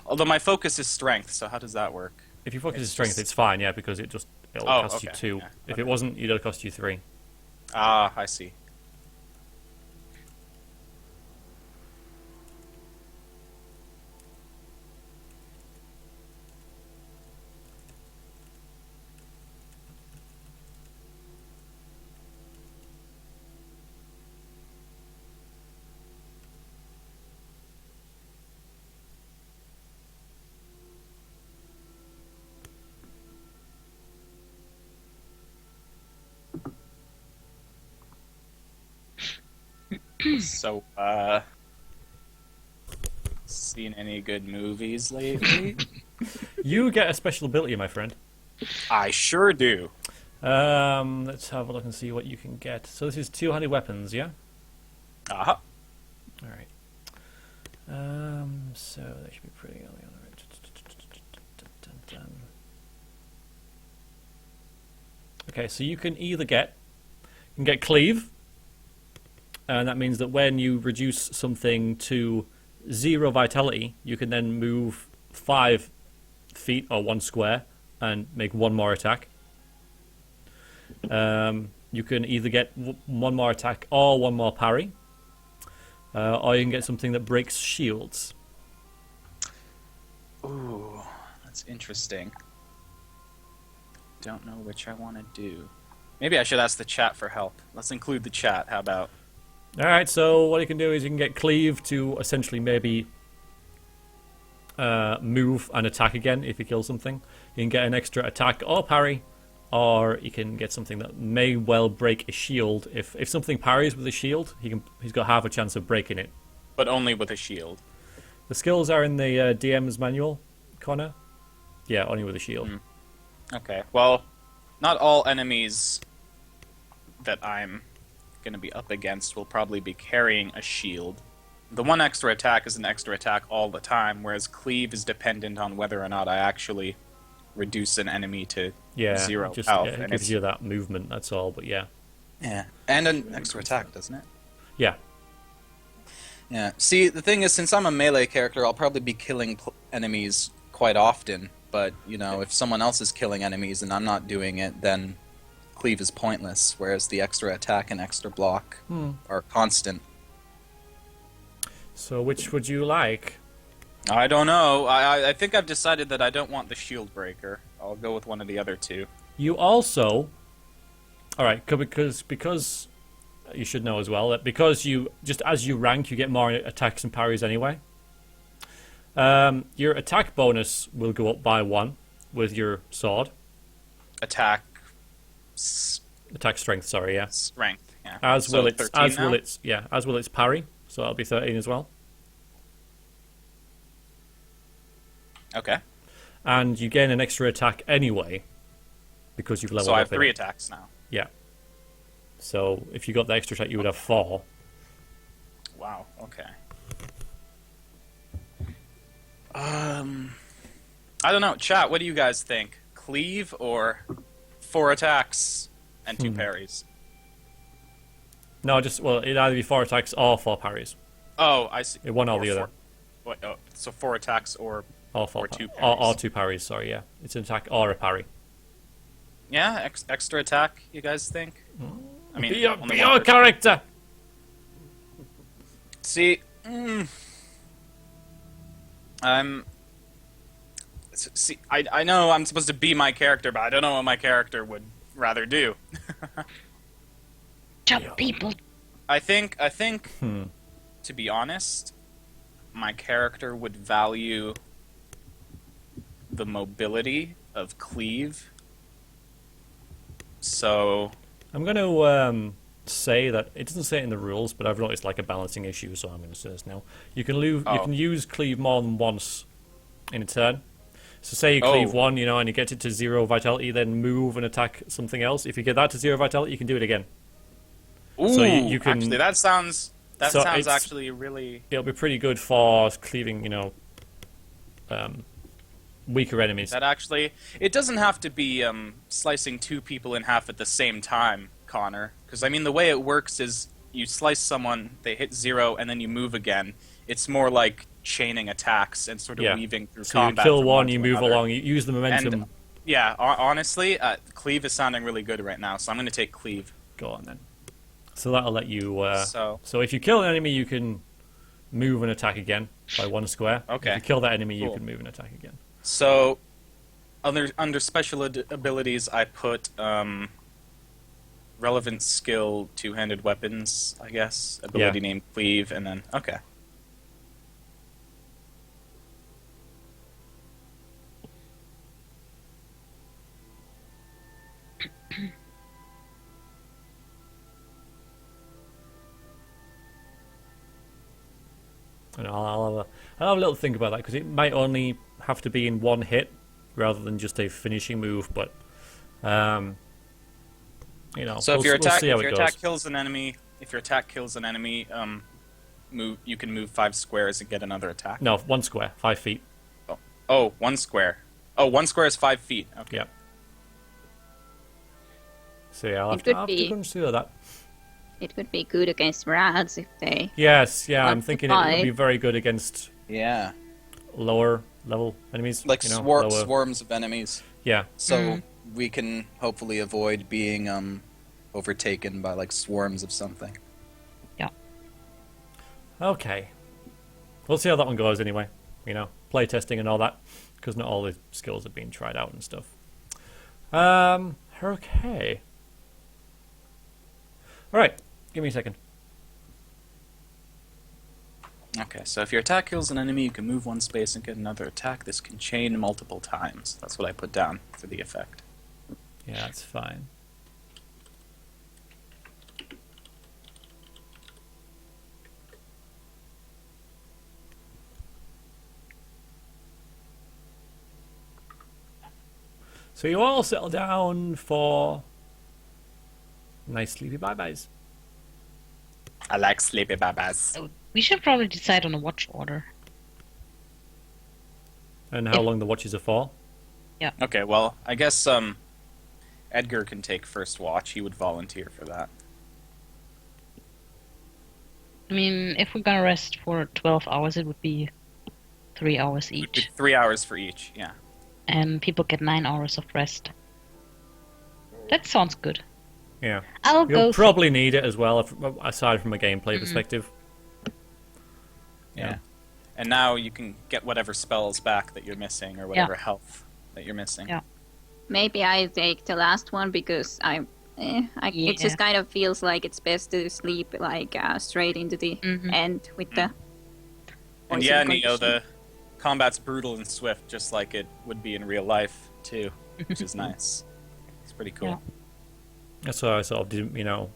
Although my focus is strength, so how does that work? If you focus It's on strength, just- it's fine, yeah, because it'll Oh, cost you okay, 2. yeah, If okay. it wasn't, it'll cost you 3. Ah, I see. So, seen any good movies lately? You get a special ability, my friend. I sure do. Let's have a look and see what you can get. So this is two-handed weapons, yeah? Aha. All right. So they should be pretty early on. Okay, so you can either get cleave, and that means that when you reduce something to 0 vitality, you can then move 5 feet or 1 square and make 1 more attack. You can either get 1 more attack or 1 more parry, or you can get something that breaks shields. Ooh, that's interesting. Don't know which I want to do. Maybe I should ask the chat for help. Let's include the chat. How about? All right, so what you can do is you can get cleave to essentially maybe move and attack again if you kill something. You can get an extra attack or parry, or you can get something that may well break a shield. If something parries with a shield, he's got half a chance of breaking it. But only with a shield. The skills are in the DM's manual, Connor. Yeah, only with a shield. Okay. Well, not all enemies that I'm going to be up against will probably be carrying a shield. The 1 extra attack is an extra attack all the time, whereas cleave is dependent on whether or not I actually reduce an enemy to Yeah, 0 just health. it and gives it's, you that movement. That's all. But yeah, yeah, and an extra attack, doesn't it? yeah. Yeah. See, the thing is, since I'm a melee character, I'll probably be killing enemies quite often. But, if someone else is killing enemies and I'm not doing it, then cleave is pointless, whereas the extra attack and extra block are constant. So which would you like? I don't know. I think I've decided that I don't want the shield breaker. I'll go with one of the other two. You also, all right, because you should know as well that because you just as you rank, you get more attacks and parries anyway. Your attack bonus will go up by 1 with your sword. Attack Attack strength, sorry, yeah. strength. Yeah. As So will its 13 as now? will its yeah, as will its parry, so that'll be 13 as well. Okay. And you gain an extra attack anyway because you've leveled So I up. have 3 in it. attacks now. Yeah. So if you got the extra attack, you would have 4. Wow. Okay. I don't know. Chat, what do you guys think? Cleave or 4 attacks and 2 parries? No, it'd either be 4 attacks or 4 parries. Oh, I see. One or the four- other. What, oh, so 4 attacks or Or 4 Or 2 or parries. 2 parries, sorry, yeah. It's an attack or a parry. yeah, extra attack. You guys think? I mean, Be only your one person. character! See, See, I know I'm supposed to be my character, but I don't know what my character would rather do. Chop people. I think, to be honest, my character would value the mobility of cleave. So, I'm going to say that it doesn't say it in the rules, but I've noticed like a balancing issue, so I'm going to say this now. You can you Oh. can use cleave more than once in a turn. So say you cleave Oh. 1, and you get it to 0 vitality, then move and attack something else. If you get that to 0 vitality, you can do it again. ooh, So you can- actually, that sounds So it's- actually really. It'll be pretty good for cleaving, weaker enemies. That actually, it doesn't have to be slicing 2 people in half at the same time, Connor. Because I mean, the way it works is you slice someone, they hit 0, and then you move again. It's more like chaining attacks and sort of Yeah. weaving through So you combat. kill from one, to you move another. along, you use the momentum. And yeah, honestly, cleave is sounding really good right now, so I'm going to take cleave. Go on then. So that'll let you. So if you kill an enemy, you can move and attack again by 1 square. Okay. If you kill that enemy, you Cool. can move and attack again. So, under special abilities, I put relevant skill, 2-handed weapons, I guess. Ability Yeah. named Cleave, and then okay. And I'll have a little think about that because it might only have to be in 1 hit rather than just a finishing move. But So we'll, if your we'll attack see how it goes. kills an enemy, you can move 5 squares and get another attack. No, 1 square, 5 feet. Oh, 1 square. Oh, 1 square is 5 feet. Okay. Yeah. So yeah, I'll It have could to be. consider that. It could be good against rats if they. Yes, yeah, I'm Want to thinking it would be fight. very good against Yeah, lower level enemies. like lower. swarms of enemies. Yeah. So we can hopefully avoid being overtaken by like swarms of something. Okay. We'll see how that one goes anyway. Play testing and all that, because not all the skills have been tried out and stuff. Okay. All right. Give me a second. Okay, so if your attack kills an enemy, you can move 1 space and get another attack. This can chain multiple times. That's what I put down for the effect. Yeah, that's fine. So you all settle down for nice sleepy bye-byes. I like sleepy babas. We should probably decide on a watch order. And how long the watches are for. Okay, well, I guess Edgar can take first watch. He would volunteer for that. I mean, if we're gonna rest for 12 hours, it would be 3 hours each. 3 hours for each, yeah. And people get 9 hours of rest. That sounds good. Yeah. I'll go. You'll probably need it as well, aside from a gameplay perspective. Yeah. And now you can get whatever spells back that you're missing, or whatever health that you're missing. Yeah. Maybe I take the last one because it just kind of feels like it's best to sleep like straight into the end with the. And yeah, Neo, the combat's brutal and swift, just like it would be in real life too, which is nice. It's pretty cool. Yeah. That's why I sort of didn't,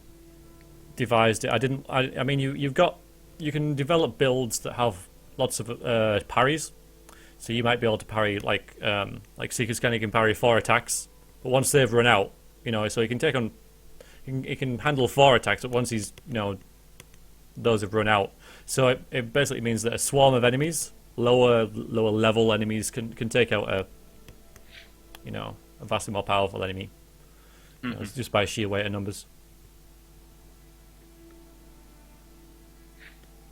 devised it. I mean, you can develop builds that have lots of parries. So you might be able to parry like Seeker's Canny can parry 4 attacks, but once they've run out, so he can take on, he can handle 4 attacks, but once he's those have run out. So it basically means that a swarm of enemies, lower level enemies, can take out a vastly more powerful enemy, just by sheer weight of numbers.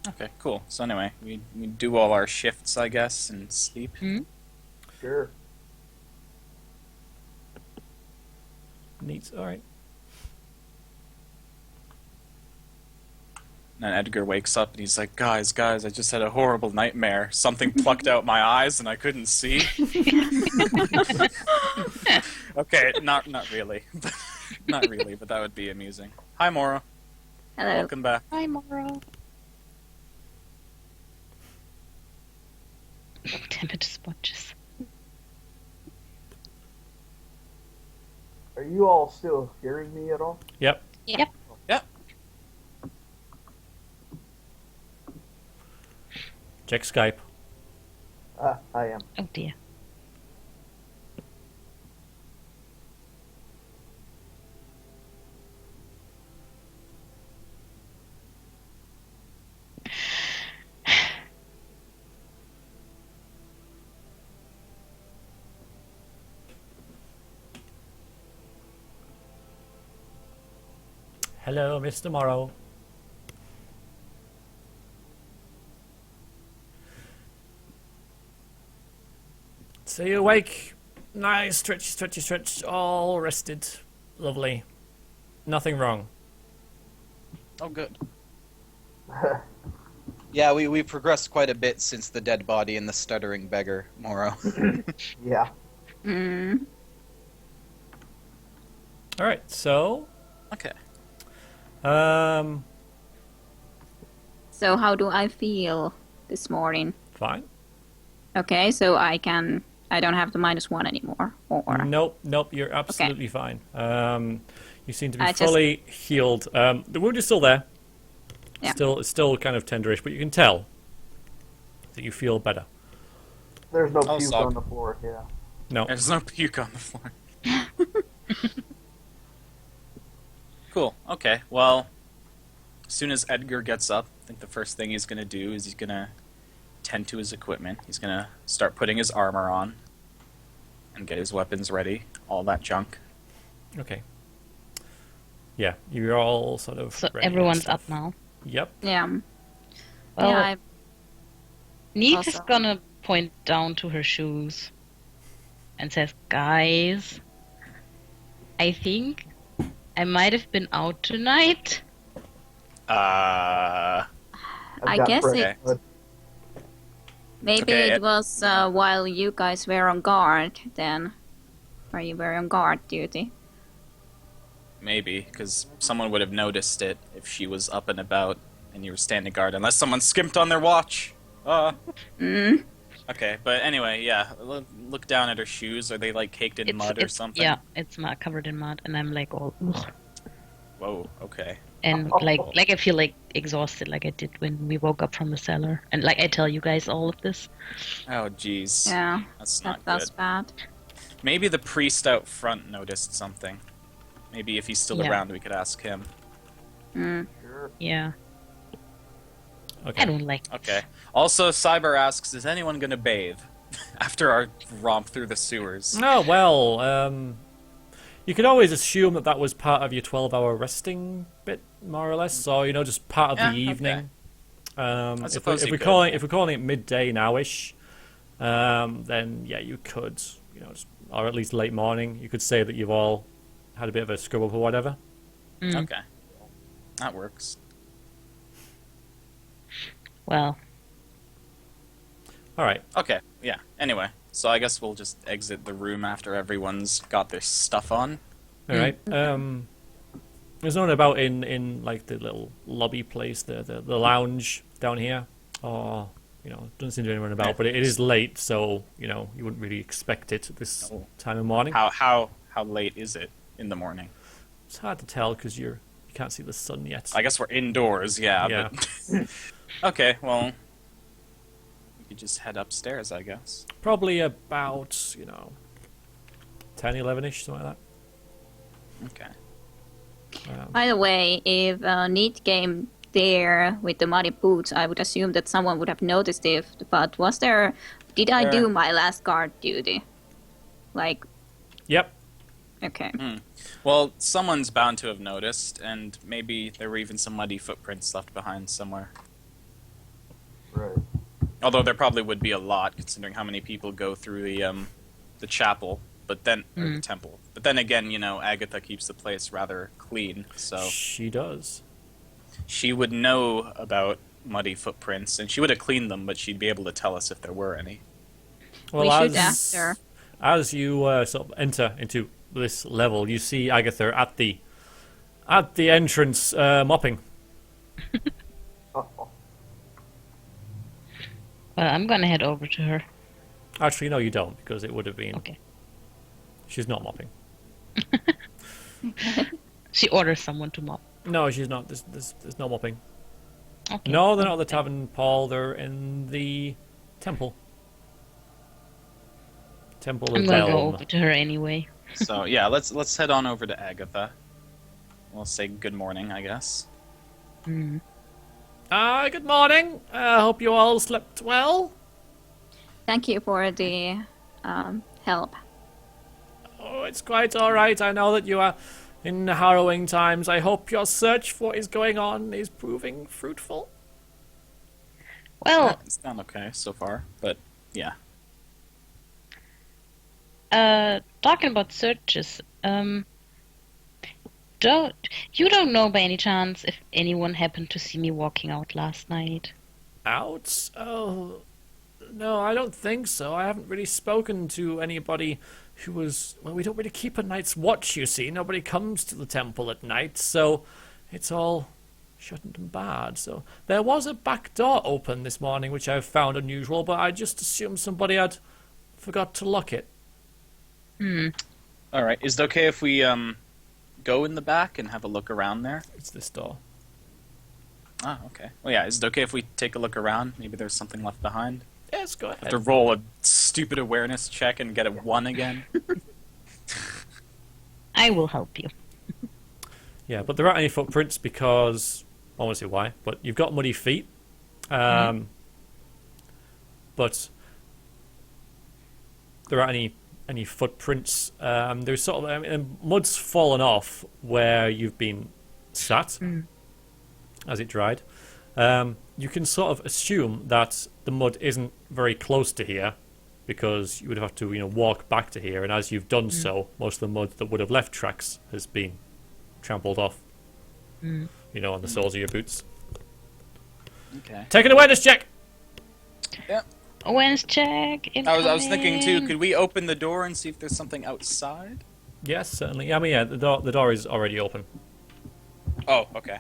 Okay, cool. So anyway, we do all our shifts, I guess, and sleep. Sure. Neat. All right. And then Edgar wakes up and he's like, guys, I just had a horrible nightmare. Something plucked out my eyes and I couldn't see. Okay, not really. Not really, but that would be amusing. Hi, Mora. Hello. Welcome back. Hi, Mora. Damn it, sponges. Are you all still hearing me at all? Yep. Yep. Yep. Check Skype. I am. Oh dear. Hello, Mr. Morrow. So you awake, nice, stretch, all rested, lovely, nothing wrong. Oh, good. Yeah, we progressed quite a bit since the dead body and the stuttering beggar, Moro. Yeah. All right, so Okay. So how do I feel this morning? fine. Okay, so I don't have the -1 anymore, or Nope, you're absolutely fine. You seem to be I just- fully healed. The wound is still there. Yeah. It's still kind of tenderish, but you can tell that you feel better. There's no Oh, puke sock. on the floor. Yeah. No. There's no puke on the floor. Cool. Okay. Well, as soon as Edgar gets up, I think the first thing he's going to do is he's going to tend to his equipment. He's going to start putting his armor on and get his weapons ready. All that junk. Okay. Yeah, you're all sort of. So ready and everyone's stuff. up now. Yep. yeah, Well, yeah. Neith is Also- gonna point down to her shoes and says, "Guys, I think I might have been out tonight." I've I got guess fresh it- blood. Maybe Okay, it was while you guys were on guard. Then, where you were on guard duty. Maybe, because someone would have noticed it if she was up and about and you were standing guard, unless someone skimped on their watch. Okay, but anyway, yeah, look down at her shoes. Are they, like, caked in mud or something? Yeah, it's mud, covered in mud, and I'm like all, ugh. Whoa, okay. And like I feel like exhausted, like I did when we woke up from the cellar, and like I tell you guys all of this. Oh, jeez. Yeah, That's not that's good. bad. Maybe the priest out front noticed something. Maybe if he's still Yeah. around, we could ask him. Sure. Yeah, Okay. I don't like. Okay. Also, Cyber asks, is anyone going to bathe after our romp through the sewers? Oh, well, you could always assume that was part of your 12-hour resting bit, more or less. So, just part of Yeah, the evening. I suppose If you we're calling it midday now-ish, then yeah, you could, or at least late morning. You could say that you've all had a bit of a scrub up or whatever. Okay. That works. Well, All right. Okay, yeah. Anyway, so I guess we'll just exit the room after everyone's got their stuff on. All right. There's no one about in like the little lobby place, the lounge down here, or doesn't seem to be anyone about. But it is late, so you wouldn't really expect it at this time of morning. How late is it in the morning? It's hard to tell because you can't see the sun yet. I guess we're indoors, yeah. Yeah. But okay, well, we could just head upstairs, I guess. Probably about 10, 11-ish, something like Okay. that. By the way, if Neith came there with the muddy boots, I would assume that someone would have noticed it. But did I do my last guard duty? Like, Yep. okay. Well, someone's bound to have noticed, and maybe there were even some muddy footprints left behind somewhere. Right. Although there probably would be a lot, considering how many people go through the chapel, or the temple. But then again, Agatha keeps the place rather clean, so She does. she would know about muddy footprints, and she would have cleaned them, but she'd be able to tell us if there were any. Well, We should ask her. As you sort of enter into this level, you see Agatha at the entrance mopping. Uh-oh. Well, I'm gonna head over to her. Actually, no, you don't, because it would have been. Okay. She's not mopping. She orders someone to mop. No, she's not. There's no mopping. Okay. No, they're not at the tavern, Paul. They're in the temple. Temple I'm of gonna go Belm. over to her anyway. So yeah, let's head on over to Agatha. We'll say good morning, I guess. Mm. Good morning. Hope you all slept well. Thank you for the help. Oh, it's quite all right. I know that you are in harrowing times. I hope your search for what is going on is proving fruitful. Well, It's gone okay so far, but yeah. talking about searches, don't know by any chance if anyone happened to see me walking out last night? Out? Oh, no, I don't think so. I haven't really spoken to anybody who was... Well, we don't really keep a night's watch, you see. Nobody comes to the temple at night, so it's all shut and barred. So there was a back door open this morning, which I found unusual, but I just assumed somebody had forgot to lock it. All right. Is it okay if we go in the back and have a look around there? It's this door. Ah, okay. Well, yeah. Is it okay if we take a look around? Maybe there's something left behind. Yes, go Have ahead. to roll a stupid awareness check and get a 1 again. I will help you. Yeah, but there aren't any footprints because... I won't say why, but you've got muddy feet. But there aren't any footprints. There's sort of... mud's fallen off where you've been sat as it dried. You can sort of assume that the mud isn't very close to here because you would have to walk back to here, and as you've done so, most of the mud that would have left tracks has been trampled off. On the soles of your boots. Okay. Take an awareness check! Awareness check. I was thinking too. incoming. Could we open the door and see if there's something outside? Yes, certainly. I mean, yeah, the door is already open. Oh, okay.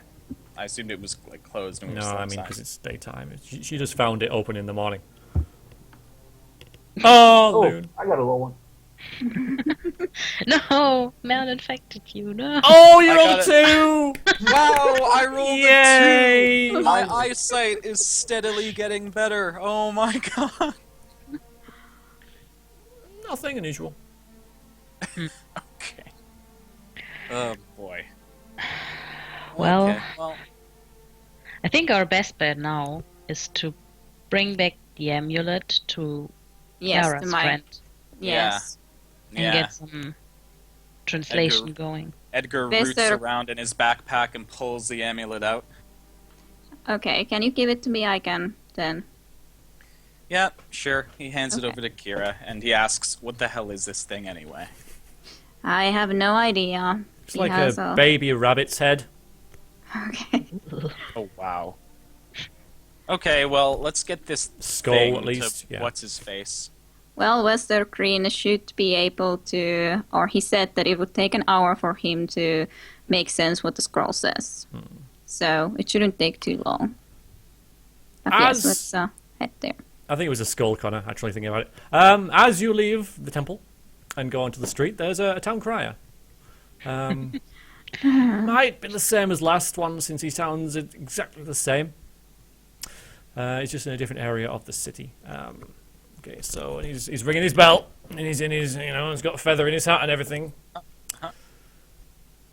I assumed it was closed. And we were No, still I mean, inside. because it's daytime. She just found it open in the morning. Oh, Oh, dude. I got a low one. No, Mel infected you. No. Oh, you I rolled got two! Wow! I rolled Yay! a 2. My eyesight is steadily getting better. Oh my god. Nothing unusual. Okay. Oh boy. Well, Okay, well, I think our best bet now is to bring back the amulet to Yes, Yara's my friend yes. and yeah. get some translation Edgar. going. Edgar This roots there- around in his backpack and pulls the amulet out. Okay, can you give it to me? I can then. Yeah, sure. He hands it Okay. over to Kira, and he asks, "What the hell is this thing anyway?" I have no idea. It's He like has a baby rabbit's head. Okay. Oh wow. Okay, well, let's get this Skull, thing at least, to yeah. what's his face. Well, Wester Green should be able to, or he said that it would take an hour for him to make sense what the scroll says. So it shouldn't take too long. But yes, let's head there. I think it was a skull, Connor, actually thinking about it. As you leave the temple and go onto the street, there's a town crier. Might be the same as last one, since he sounds exactly the same. He's just in a different area of the city. Okay, so he's ringing his bell, and he's in his, he's got a feather in his hat and everything.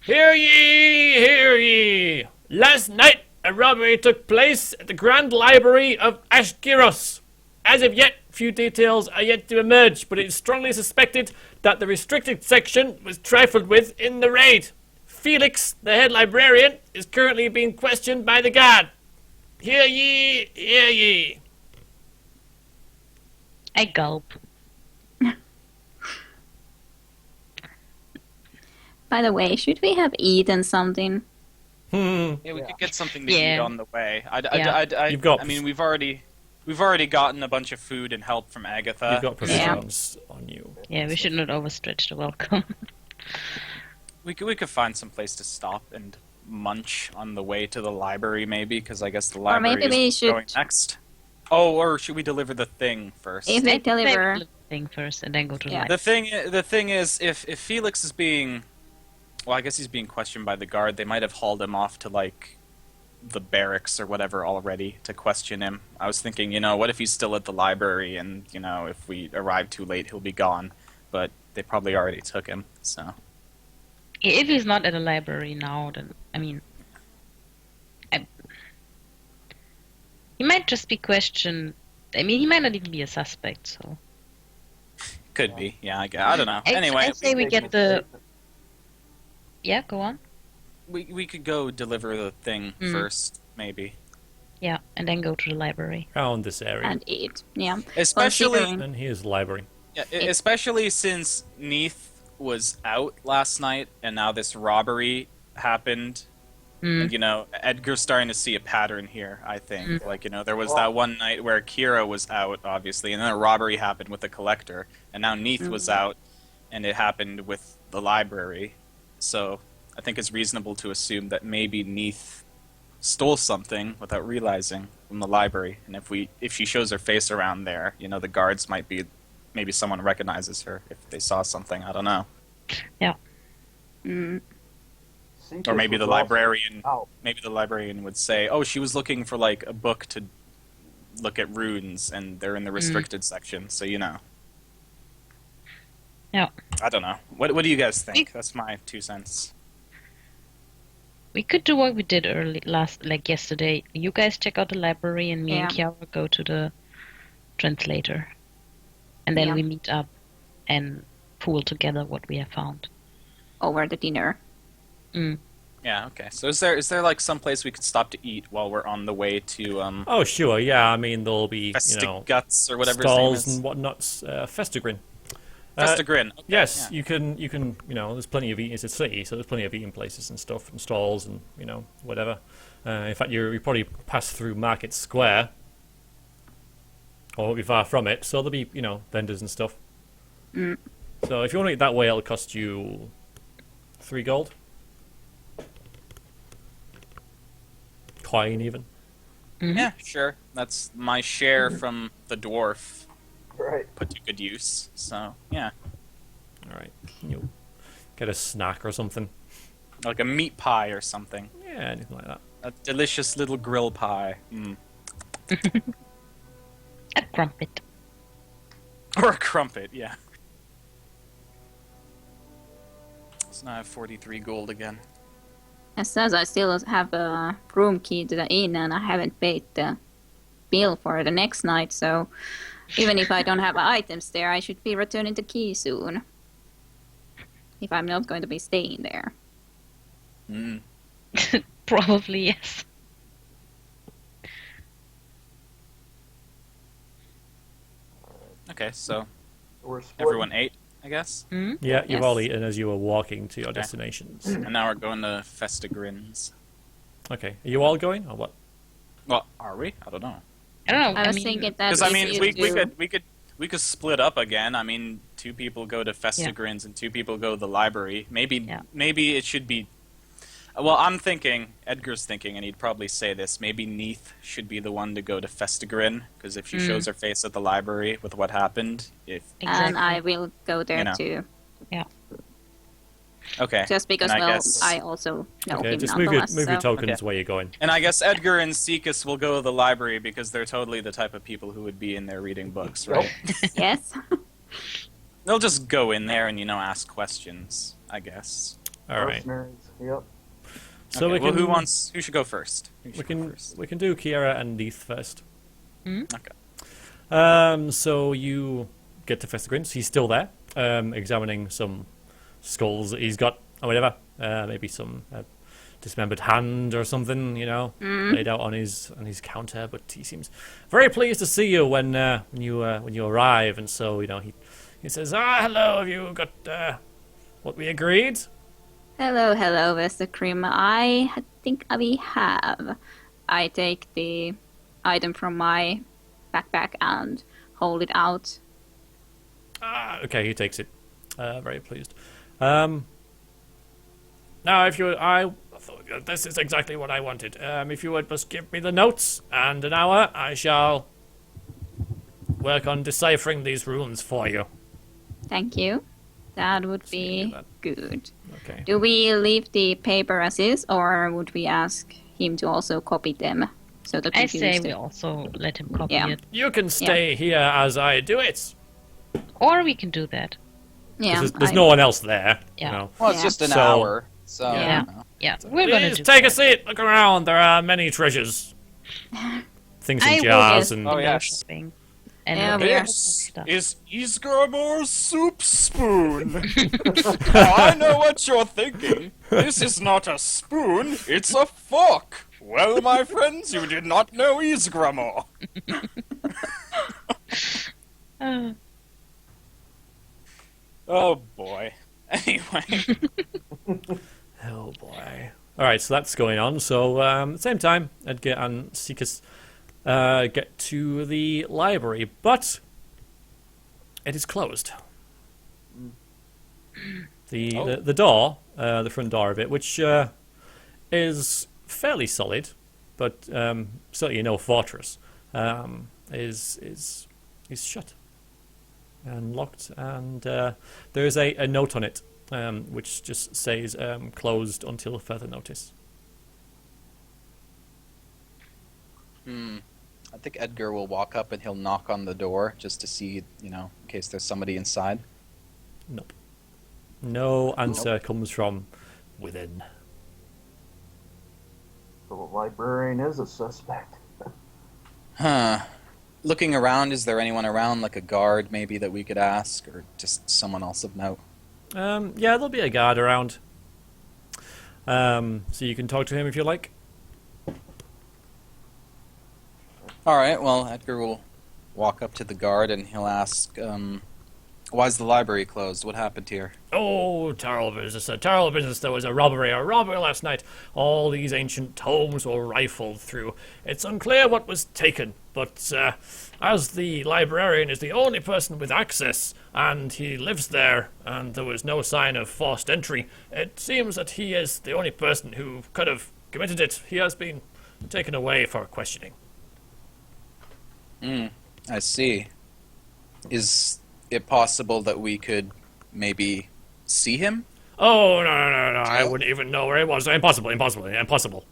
Hear ye, hear ye! Last night, a robbery took place at the Grand Library of Ashkiros. As of yet, few details are yet to emerge, but it is strongly suspected that the restricted section was trifled with in the raid. Felix, the head librarian, is currently being questioned by the guard. Hear ye, hear ye! I gulp. By the way, should we have eaten something? Yeah, we could get something to eat on the way. You've got. I mean, we've already gotten a bunch of food and help from Agatha. You've got provisions on you. Yeah, we should not overstretch the welcome. We could find some place to stop and munch on the way to the library, maybe, because I guess the library maybe we is should- going next. Oh, or should we deliver the thing first? If they deliver... Thing first and then go to the Yeah. library. The thing is, if Felix is being, well, I guess he's being questioned by the guard. They might have hauled him off to like the barracks or whatever already to question him. I was thinking, what if he's still at the library and if we arrive too late, he'll be gone. But they probably already took him. So If he's not at the library now, then he might just be questioned. I mean, he might not even be a suspect. So could be. Yeah, I don't know. Anyway, I say we get the. Yeah, go on. we could go deliver the thing first, maybe. Yeah, and then go to the library. Around this area. And eat, yeah. Especially, Considering- And here's the library. yeah, especially since Neith was out last night, and now this robbery happened. And, Edgar's starting to see a pattern here, I think. Like, there was that one night where Kira was out, obviously, and then a robbery happened with the collector, and now Neith was out, and it happened with the library. So I think it's reasonable to assume that maybe Neith stole something without realizing from the library, and if she shows her face around there, the guards might be, maybe someone recognizes her if they saw something. I don't know. Yeah. Or maybe the librarian. Maybe the librarian would say, "Oh, she was looking for like a book to look at runes, and they're in the restricted section." So Yeah. I don't know. What do you guys think? That's my 2 cents. We could do what we did yesterday. You guys check out the library, and me and Yeah. Kiara go to the translator, and then Yeah. we meet up and pool together what we have found. Over the dinner. Yeah. Okay. So is there like some place we could stop to eat while we're on the way to Oh, sure, yeah. I mean, there'll be, Guts or whatever his name stalls is? and whatnot. Festigrin. Festigrin. Okay, Yes, yeah. you can, there's plenty of eating. It's a city, so there's plenty of eating places and stuff, and stalls and, whatever. In fact, you probably pass through Market Square, or won't be far from it, so there'll be, vendors and stuff. So if you want to eat that way, it'll cost you 3 gold. Coin, even. Yeah, sure. That's my share from the dwarf Right. put to good use. So yeah, All right. You get a snack or something. like a meat pie or something. Yeah, anything like that. A delicious little grill pie. A crumpet. Or a crumpet, yeah. So now I have 43 gold again. It says I still have a room key to the inn, and I haven't paid the bill for the next night, so even if I don't have items there, I should be returning the key soon. If I'm not going to be staying there. Probably, yes. Okay, so We're split. everyone ate, I guess. Yeah, you've Yes. all eaten as you were walking to your Okay. destinations. And now we're going to Festagrins. Okay, are you all going, or what? Well, are we? I don't know. I don't know. I was thinking that Because I if mean, you we do- could split up again. I mean, 2 people go to Festigrins and 2 people go to the library. Maybe it should be. Well, I'm thinking, Edgar's thinking, and he'd probably say this. Maybe Neith should be the one to go to Festigrin, because if she shows her face at the library with what happened, if and I will go there You know. too. okay, Just because, and well, I also know Okay, him just move your nonetheless. tokens Okay. where you're going. And I guess Edgar and Seekus will go to the library because they're totally the type of people who would be in there reading books, right? Yes. They'll just go in there and ask questions, I guess. All right. Mercenaries. Yep. So Okay, we can who should go first? Who we should go can first? we can do Kiera and Neith first. Okay. So you get to Festigrins. He's still there, examining some skulls that he's got or whatever. Maybe some dismembered hand or something, laid out on his counter. But he seems very pleased to see you when you arrive, and so he says, hello. Have you got what we agreed? Hello, Mr. Krim. I think we have. I take the item from my backpack and hold it out. Okay, he takes it. Very pleased. Now, if you, I thought this is exactly what I wanted. If you would just give me the notes and an hour, I shall work on deciphering these runes for you. Thank you. That would be that. good. Okay. Do we leave the paper as is, or would we ask him to also copy them so that we I can say use we it? also let him copy Yeah. it. You can stay here as I do it. Or we can do that. Yeah, There's no one else there. Yeah. Well, it's Yeah. just an So- hour, so Yeah. Yeah, we're gonna Please do take a that. seat. Look around. There are many treasures. Things I in will jars get and window yes. shopping. And Yeah, look we at are- all that stuff. Is Isgramore's soup spoon. Now, I know what you're thinking. This is not a spoon, it's a fork. Well, my friends, you did not know Isgramore. Uh, Oh boy. Anyway. Oh boy. Alright, so that's going on. So, at the same time, Edgar and Seekus get to the library, but it is closed. The door, the front door of it, which is fairly solid, but certainly no fortress, is shut and locked, and there is a note on it which just says closed until further notice. I think Edgar will walk up and he'll knock on the door just to see, in case there's somebody inside. Nope. No answer comes from within. So the librarian is a suspect. Huh. Looking around, is there anyone around, like a guard maybe, that we could ask, or just someone else of note? Yeah, there'll be a guard around. So you can talk to him if you like. Alright, well, Edgar will walk up to the guard and he'll ask, why is the library closed? What happened here? Oh, terrible business, a terrible business. There was a robbery last night. All these ancient tomes were rifled through. It's unclear what was taken, but as the librarian is the only person with access, and he lives there, and there was no sign of forced entry, it seems that he is the only person who could have committed it. He has been taken away for questioning. I see. Is it possible that we could maybe see him? Oh, no, I wouldn't even know where he was. Impossible.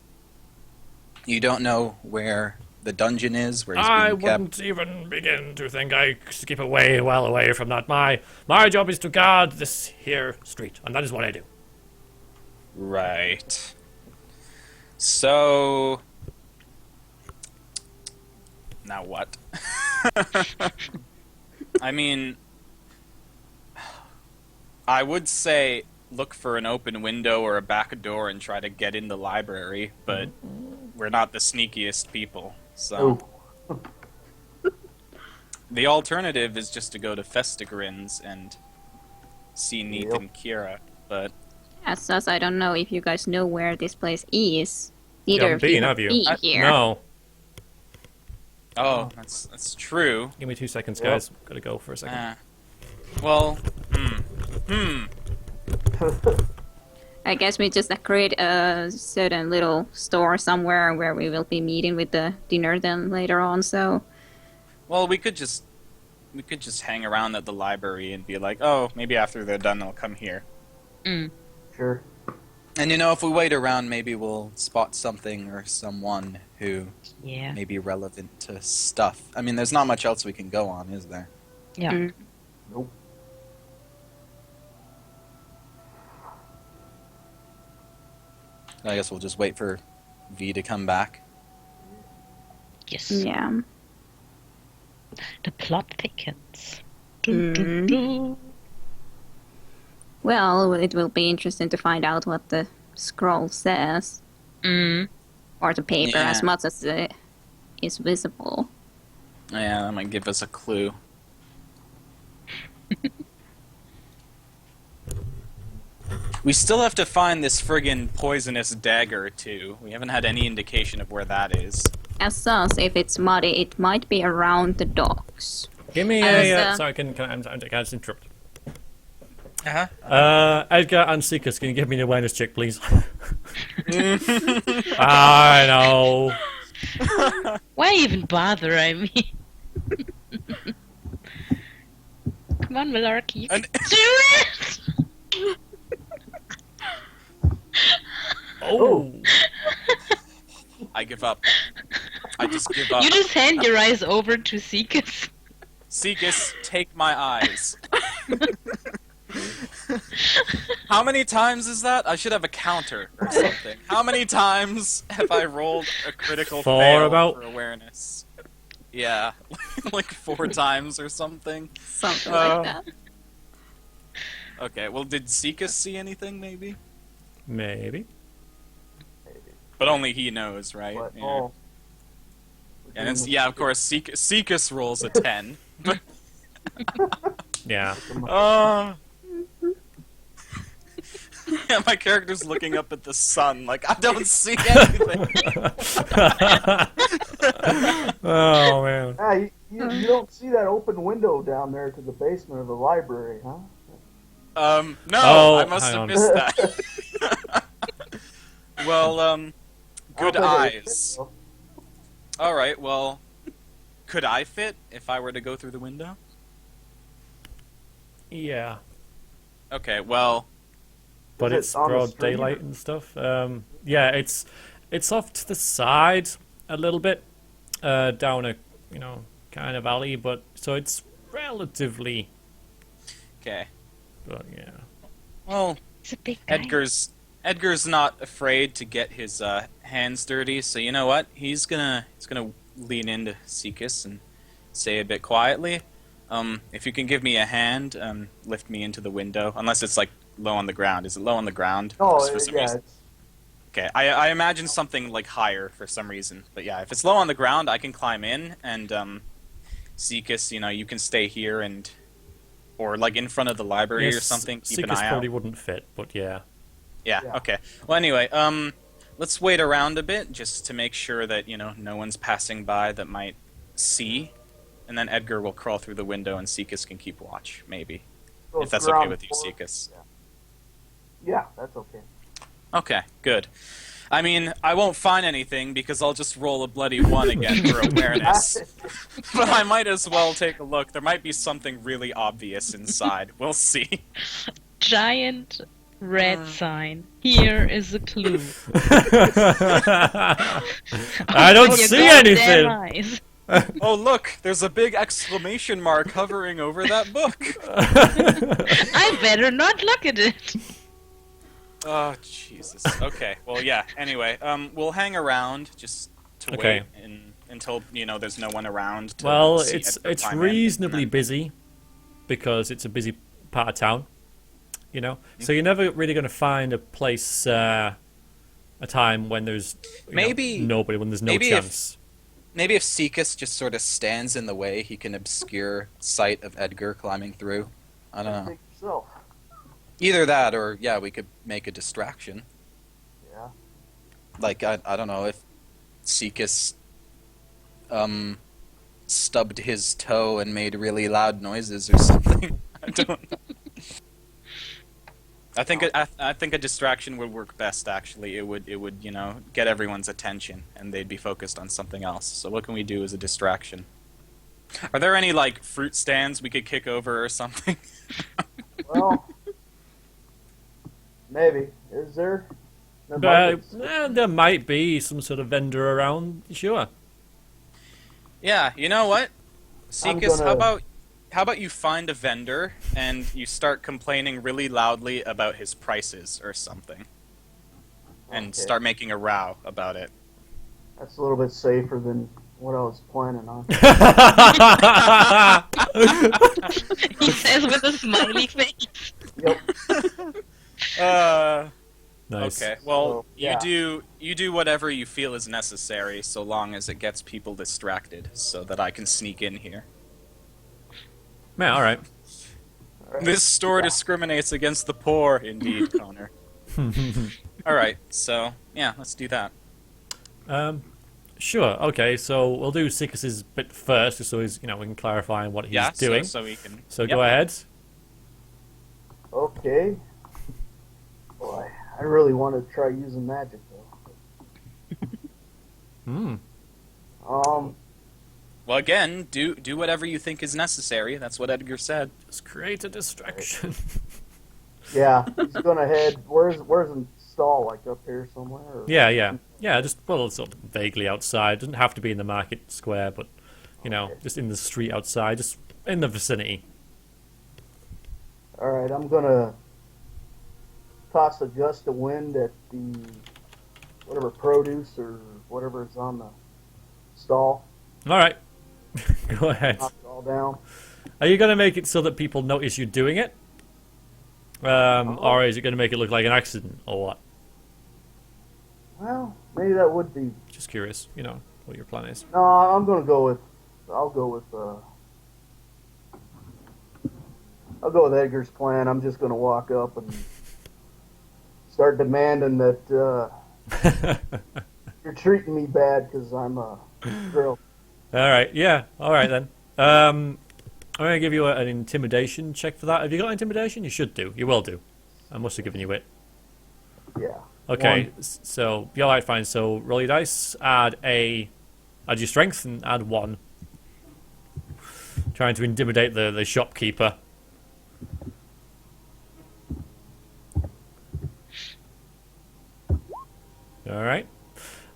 You don't know where the dungeon is, where he's I being kept? wouldn't even begin to think. I keep well away from that. My job is to guard this here street, and that is what I do. Right. So... Now what? I mean... I would say look for an open window or a back door and try to get in the library, but we're not the sneakiest people, so... Oh, The alternative is just to go to Festigrins and see Neith Yep. and Kira, but... As I don't know if you guys know where this place is. Neither haven't of you been, have have you? been here. No. Oh, that's true. Give me 2 seconds, Yep. guys. Gotta go for a second. Well, I guess we just create a certain little store somewhere where we will be meeting with the dinner then later on. So well, we could just hang around at the library and be like, oh, maybe after they're done, they'll come here. Mm. Sure. And if we wait around, maybe we'll spot something or someone who Yeah. may be relevant to stuff. I mean, there's not much else we can go on, is there? Yeah. Mm. Nope. I guess we'll just wait for V to come back. Yes. yeah. The plot thickens. Dun, dun, dun. Well, it will be interesting to find out what the scroll says, Mm. or the paper, Yeah. as much as it is visible. Yeah, that might give us a clue. We still have to find this friggin' poisonous dagger, too. We haven't had any indication of where that is. As such, if it's muddy, it might be around the docks. Give me As, a... sorry, can I just interrupt? Uh-huh. Edgar and Seekers, can you give me an awareness check, please? I know. Why even bother? I mean, come on, Malarkey, you can And- do it. Oh. I give up. I just give up. You just hand your eyes over to Seekus. Seekus, take my eyes. How many times is that? I should have a counter or something. How many times have I rolled a critical Four, fail about. for awareness? Yeah, like 4 times or something. Something Uh, like that. Okay, well, did Seekus see anything, maybe? Maybe. But only he knows, right? But, Yeah. oh. And it's, yeah, of course, Seekus rolls a 10. But, Yeah. yeah, my character's looking up at the sun, like, I don't see anything. Oh, man. Ah, you don't see that open window down there to the basement of the library, huh? No, Oh, I must hang have on. missed that. Well, I good don't think it eyes. fits, though. Alright, well, could I fit if I were to go through the window? Yeah. Okay, well, But Is it's it on the broad screen, daylight or- and stuff. Yeah, it's off to the side a little bit, down a kind of alley, but so it's relatively. okay. But yeah. Well, It's a big guy. Edgar's not afraid to get his hands dirty, so you know what? He's gonna lean into Seekus and say a bit quietly, if you can give me a hand, lift me into the window. Unless it's like low on the ground. Is it low on the ground? Oh, Just for some yeah. reason? Okay, I imagine something like higher for some reason. But yeah, if it's low on the ground, I can climb in, and Seekus, you can stay here or like in front of the library or Yes, something. Keep an Seekers eye out. probably wouldn't fit, but yeah. Yeah, Yeah. okay. Well, anyway, let's wait around a bit just to make sure that, no one's passing by that might see. And then Edgar will crawl through the window and Seekus can keep watch, maybe. So If it's that's okay ground with you, floor. Seekus. Yeah, that's okay. Okay, good. I mean, I won't find anything because I'll just roll a bloody 1 again for awareness. But I might as well take a look. There might be something really obvious inside. We'll see. Giant red sign. Here is a clue. I don't With your see goddamn anything. eyes. Oh, look! There's a big exclamation mark hovering over that book! I better not look at it. Oh, Jesus. Okay, well, yeah. Anyway, we'll hang around just to Okay. wait until, there's no one around to Well, see it's Edgar climb in, reasonably and busy because it's a busy part of town, So you're never really going to find a place, a time when there's Maybe- nobody, when there's no maybe if- chance. Maybe if Seekus just sort of stands in the way, he can obscure sight of Edgar climbing through. I don't know. Think so. Either that, or yeah, we could make a distraction. Yeah. Like I don't know if Seekus stubbed his toe and made really loud noises or something. I don't know. I think a distraction would work best. Actually, it would get everyone's attention and they'd be focused on something else. So what can we do as a distraction? Are there any like fruit stands we could kick over or something? Well, maybe. Is there? There might be. There might be some sort of vendor around. Sure. Yeah, you know what? Seekus, gonna- how about you find a vendor and you start complaining really loudly about his prices or something, and Okay. start making a row about it. That's a little bit safer than what I was planning on. He says with a smiley face. Yep. Nice. Okay. Well, So, yeah. you do whatever you feel is necessary, so long as it gets people distracted, so that I can sneak in here. Yeah, all right. All right. This store discriminates against the poor, indeed, Connor. All right. So yeah, let's do that. Sure. Okay. So we'll do Seekus's bit first, just so he's we can clarify what he's Yeah. doing. So we can. So Yep. go ahead. Okay. Boy, I really want to try using magic though. Hmm. Well, again, do whatever you think is necessary. That's what Edgar said. Just create a distraction. Yeah, he's gonna head. Where's the stall? Like up here somewhere? Or? yeah. Just sort of vaguely outside. Doesn't have to be in the market square, but Okay. just in the street outside, just in the vicinity. All right, I'm gonna toss a gust of wind at the whatever produce or whatever is on the stall. All right. Go ahead. Knock it all down. Are you going to make it so that people notice you doing it? Or is it going to make it look like an accident, or what? Well, maybe that would be. Just curious, what your plan is. No, I'm gonna go with. I'll go with Edgar's plan. I'm just gonna walk up and start demanding that you're treating me bad because I'm a girl. All right, yeah, all right then. I'm going to give you an intimidation check for that. Have you got intimidation? You should do. You will do. I must have given you it. Yeah. Okay, One. so you're all right, fine. So roll your dice, add your strength, and add 1. Trying to intimidate the shopkeeper. All right.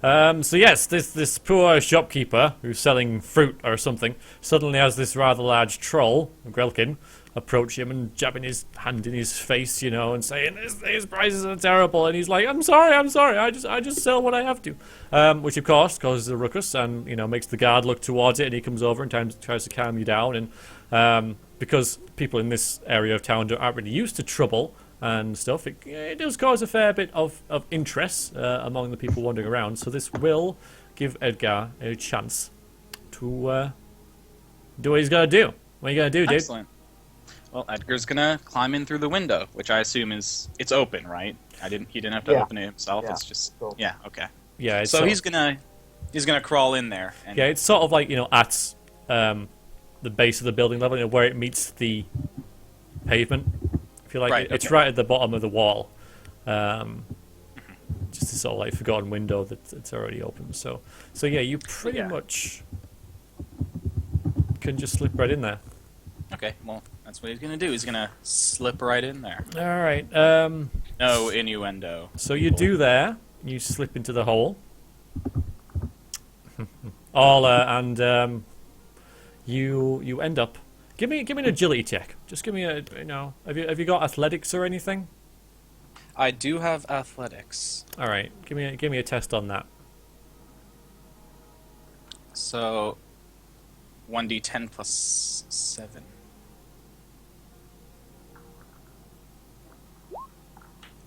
So yes, this poor shopkeeper who's selling fruit or something suddenly has this rather large troll, Grelkin, approach him and jabbing his hand in his face, and saying these prices are terrible. And he's like, I'm sorry, I just sell what I have to, which of course causes a ruckus and makes the guard look towards it, and he comes over and tries to calm you down. And because people in this area of town aren't really used to trouble and stuff, it does cause a fair bit of interest among the people wandering around. So this will give Edgar a chance to do what he's got to do. What are you going to do, dude? Excellent. Well, Edgar's gonna climb in through the window, which I assume it's open, right? He didn't have to Yeah. open it himself. Yeah. It's just So- yeah, okay. Yeah, it's So sort he's gonna crawl in there. And, yeah, it's sort of like at the base of the building level, where it meets the pavement. If you like, Right, it's okay. right at the bottom of the wall. Just this sort of like forgotten window that's already open. So yeah, you pretty Yeah. much can just slip right in there. Okay, well, that's what he's gonna do. He's gonna slip right in there. All right. No innuendo. So you do there. You slip into the hole. And you end up. Give me an agility check. Just give me a Have you got athletics or anything? I do have athletics, All right. Give me a test on that. so 1d10 plus 7.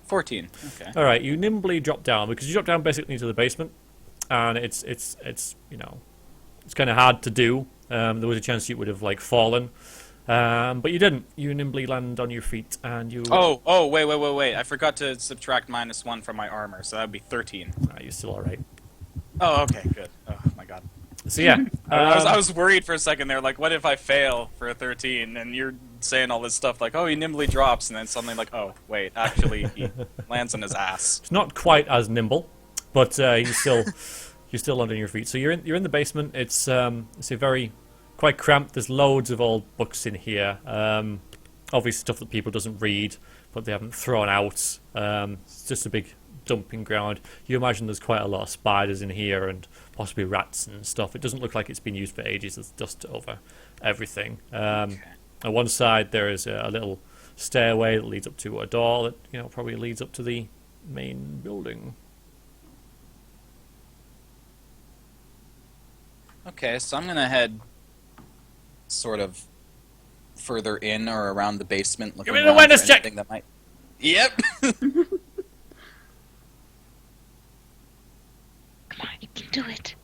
14. Okay. All right. You nimbly drop down because you drop down basically into the basement, and it's it's kind of hard to do. There was a chance you would have fallen, but you didn't. You nimbly land on your feet, and you. Oh, wait. I forgot to subtract -1 from my armor, so that would be 13. You're still all right. Oh, okay, good. Oh, my God. So yeah, I was worried for a second there, like, what if I fail for a 13? And you're saying all this stuff like, oh, he nimbly drops, and then suddenly like, oh, wait, actually, he lands on his ass. it's not quite as nimble, but you're still under your feet. So you're in the basement. It's a quite cramped. There's loads of old books in here. Obviously stuff that people doesn't read, but they haven't thrown out. It's just a big dumping ground. You imagine there's quite a lot of spiders in here and possibly rats and stuff. It doesn't look like it's been used for ages. There's dust over everything. On one side there is a little stairway that leads up to a door that probably leads up to the main building. Okay, so I'm gonna head sort of further in or around the basement, looking Give me the around for awareness check! anything that might. Yep. Come on, you can do it.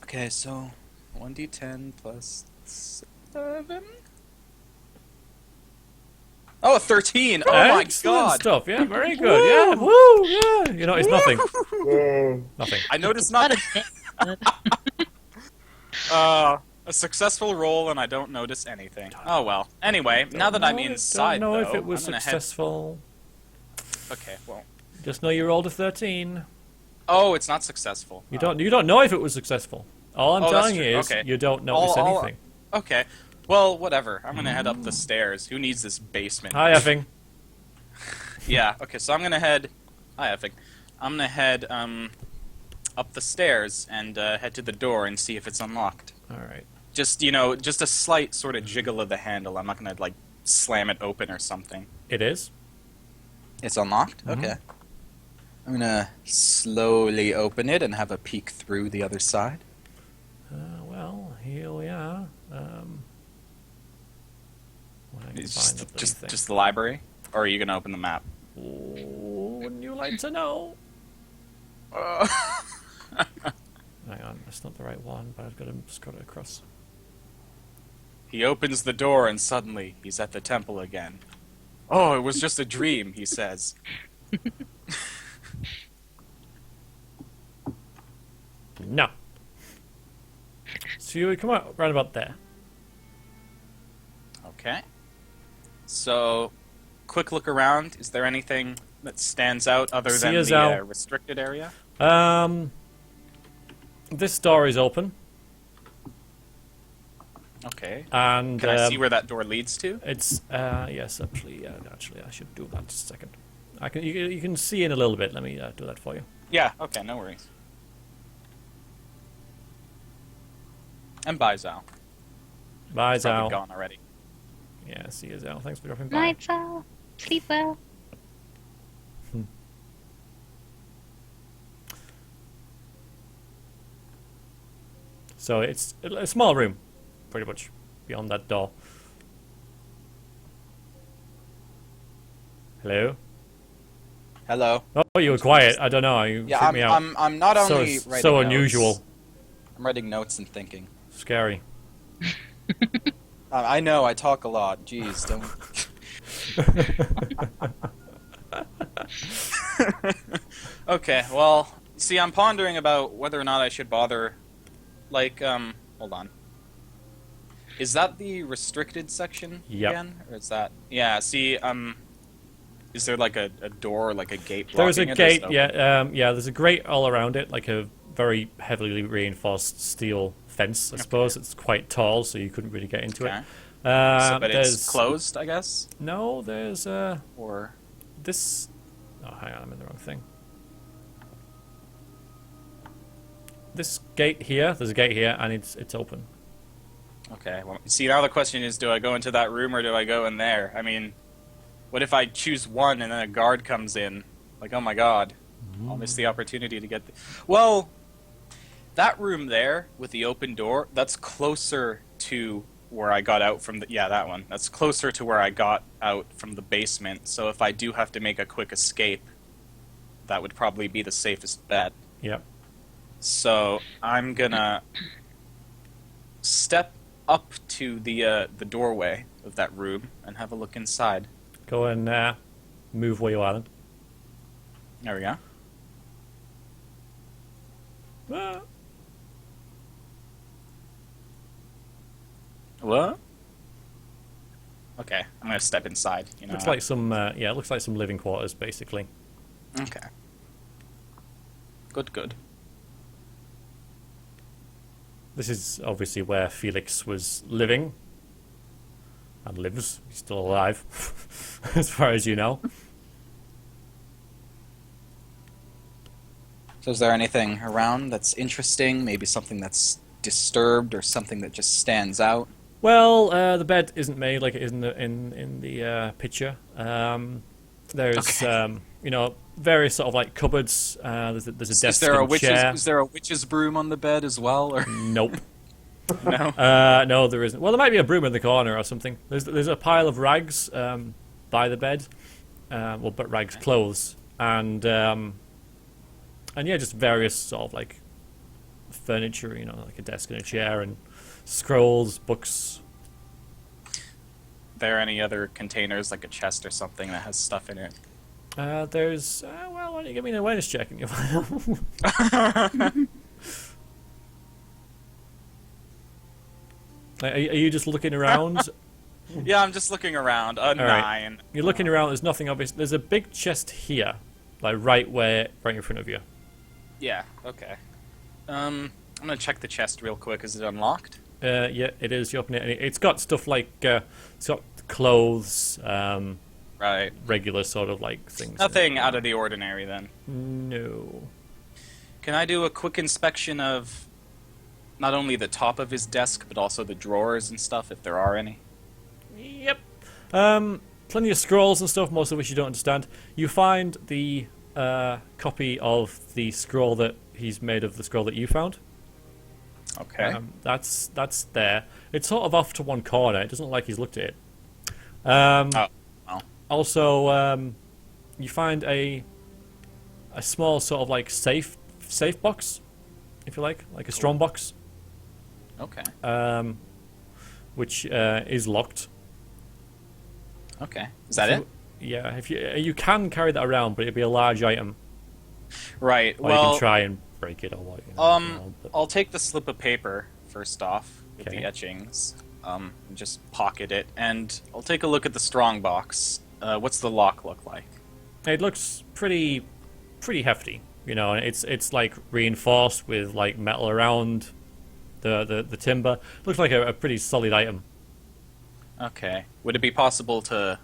Okay, so 1d10 plus 7. Oh, 13! Oh my Excellent god! stuff. Yeah, very good. Yeah, woo! Yeah, you notice nothing. Yay. Nothing. I noticed Not nothing. a A successful roll, and I don't notice anything. Oh well. Anyway, now that I'm inside, don't know though, if it was I'm gonna successful. Okay, well. Just know you rolled a 13. Oh, it's not successful. You don't know if it was successful. All I'm Oh, that's telling you true. is Okay. you don't notice anything. Okay. Well, whatever. I'm gonna head up the stairs. Who needs this basement? Hi, effing. Yeah. Okay. So I'm gonna head. Hi, effing. I'm gonna head up the stairs and head to the door and see if it's unlocked. All right. Just just a slight sort of jiggle of the handle. I'm not gonna like slam it open or something. It is. It's unlocked? Mhm. Okay. I'm gonna slowly open it and have a peek through the other side. Well, here we are. Well, I can It's find the bloody just thing. just the library, or are you gonna open the map? Wouldn't you like to know? Uh, Hang on, that's not the right one, but I've got to scroll it across. He opens the door and suddenly he's at the temple again. Oh, it was just a dream, he says. No. So you would come out right about there. Okay. So, quick look around. Is there anything that stands out other See than us the out. restricted area? This door is open, Okay. and Can I see where that door leads to? it's yes, actually, I should do that just a second. You can see in a little bit. Let me do that for you. Yeah, okay, no worries. And bye, Zal. Bye, He's probably Zal. gone already. Yeah, see you, Zal. Thanks for dropping by. night, Sal. Sleep well. So it's a small room, pretty much, beyond that door. Hello? Hello. Oh, you were quiet. I don't know. You Yeah, freaked me out. I'm not So only it's writing so notes, unusual. I'm writing notes and thinking. Scary. I know, I talk a lot. Jeez, don't... Okay, well, see, I'm pondering about whether or not I should bother, like, hold on. Is that the restricted section Yep. again? Or is that... Yeah, see, is there, like, a door, like a gate There's a blocking it, or is gate, it yeah, yeah, there's a grate all around it, like a very heavily reinforced steel fence, I suppose. It's quite tall, so you couldn't really get into Okay. it. But There's... it's closed, I guess? No, there's Or... this... Oh, hang on, I'm in the wrong thing. This gate here, there's a gate here, and it's open. Okay, well, see, now the question is, do I go into that room or do I go in there? I mean, what if I choose one and then a guard comes in? Like, oh my god, I'll miss the opportunity to get... Well, that room there, with the open door, that's closer to where I got out from the... Yeah, that one. That's closer to where I got out from the basement, so if I do have to make a quick escape, that would probably be the safest bet. Yep. So, I'm gonna step up to the doorway of that room and have a look inside. Go and move where you are then. There we go. What? Okay, I'm gonna step inside. You know. Looks like some, it looks like some living quarters, basically. Okay. Good. This is obviously where Felix was living. And lives. He's still alive, as far as you know. So is there anything around that's interesting? Maybe something that's disturbed or something that just stands out? Well, the bed isn't made like it is in the picture. There's various sort of like cupboards. There's a desk Is there a and chair. Is there a witch's broom on the bed as well? Or Nope. No. No, there isn't. Well, there might be a broom in the corner or something. There's a pile of rags by the bed. But rags, clothes, and yeah, just various sort of like furniture. Like a desk and a chair and scrolls, books. There any other containers, like a chest or something that has stuff in it? There's well, why don't you give me an awareness check and you'll find out. Are you just looking around? Yeah, I'm just looking around. right. 9. You're looking around. There's nothing obvious. There's a big chest here, like right in front of you. Yeah. Okay. I'm gonna check the chest real quick. Is it unlocked? Yeah, it is. You open it, and it's got stuff like it's got clothes, Right. regular sort of like things. Nothing out of the ordinary then. No. Can I do a quick inspection of not only the top of his desk, but also the drawers and stuff, if there are any? Yep. Plenty of scrolls and stuff, most of which you don't understand. You find the copy of the scroll that he's made of the scroll that you found. Okay. That's there. It's sort of off to one corner. It doesn't look like he's looked at it. Well. Also, you find a small sort of like safe box, if you like a strong box, Okay. which is locked. Okay. Is that it? Yeah, if you can carry that around, but it'd be a large item. Right. Or you Well, can try and break it or what. But I'll take the slip of paper first off with Okay. the etchings. And just pocket it, and I'll take a look at the strong box. What's the lock look like? it looks pretty hefty. And it's like reinforced with like metal around the timber. Looks like a pretty solid item. Okay. Would it be possible to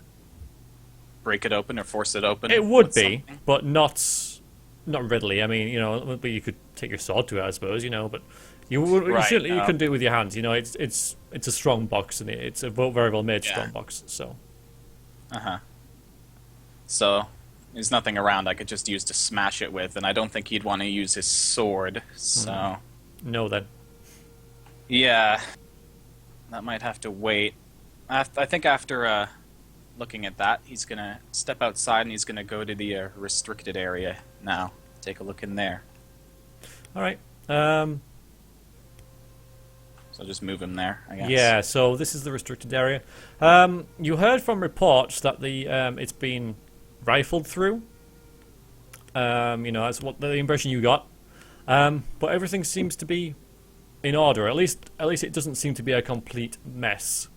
break it open or force it open? It would with be, something? but not readily. I mean, but you could take your sword to it, I suppose. But you Right, certainly you couldn't do it with your hands. It's a strong box, and it's a very well made Yeah. strong box. So Uh-huh. So, there's nothing around I could just use to smash it with, and I don't think he'd want to use his sword, so... no, then. Yeah. That might have to wait. I think after looking at that, he's gonna step outside and he's gonna go to the restricted area now. Take a look in there. All right. So just move him there, I guess. Yeah. So this is the restricted area. You heard from reports that it's been rifled through. That's what the impression you got. But everything seems to be in order. At least it doesn't seem to be a complete mess.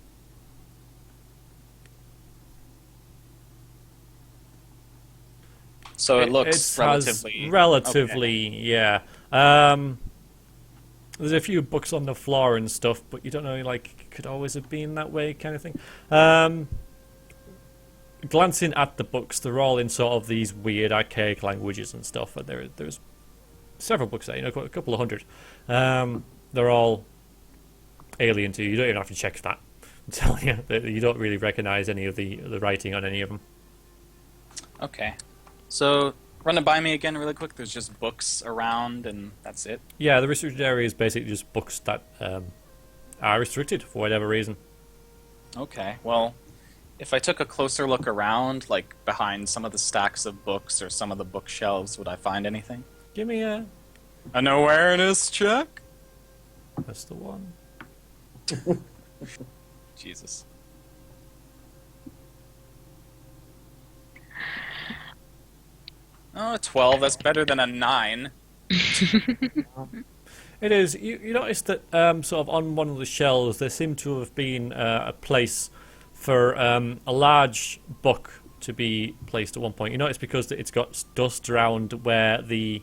So it looks has relatively... relatively, okay. yeah. There's a few books on the floor and stuff, but you don't know, like, it could always have been that way kind of thing. Glancing at the books, they're all in sort of these weird archaic languages and stuff. And there's several books there, a couple of hundred. They're all alien to you. You don't even have to check that. I'm telling you, that you don't really recognize any of the writing on any of them. Okay. So, run it by me again really quick. There's just books around, and that's it? Yeah, the restricted area is basically just books that are restricted for whatever reason. Okay, well, if I took a closer look around, like behind some of the stacks of books or some of the bookshelves, would I find anything? Give me a... An awareness check? That's the one. Jesus. Oh, a 12. That's better than a 9. It is. You notice that sort of on one of the shelves there seemed to have been a place for a large book to be placed at one point. You notice because it's got dust around where the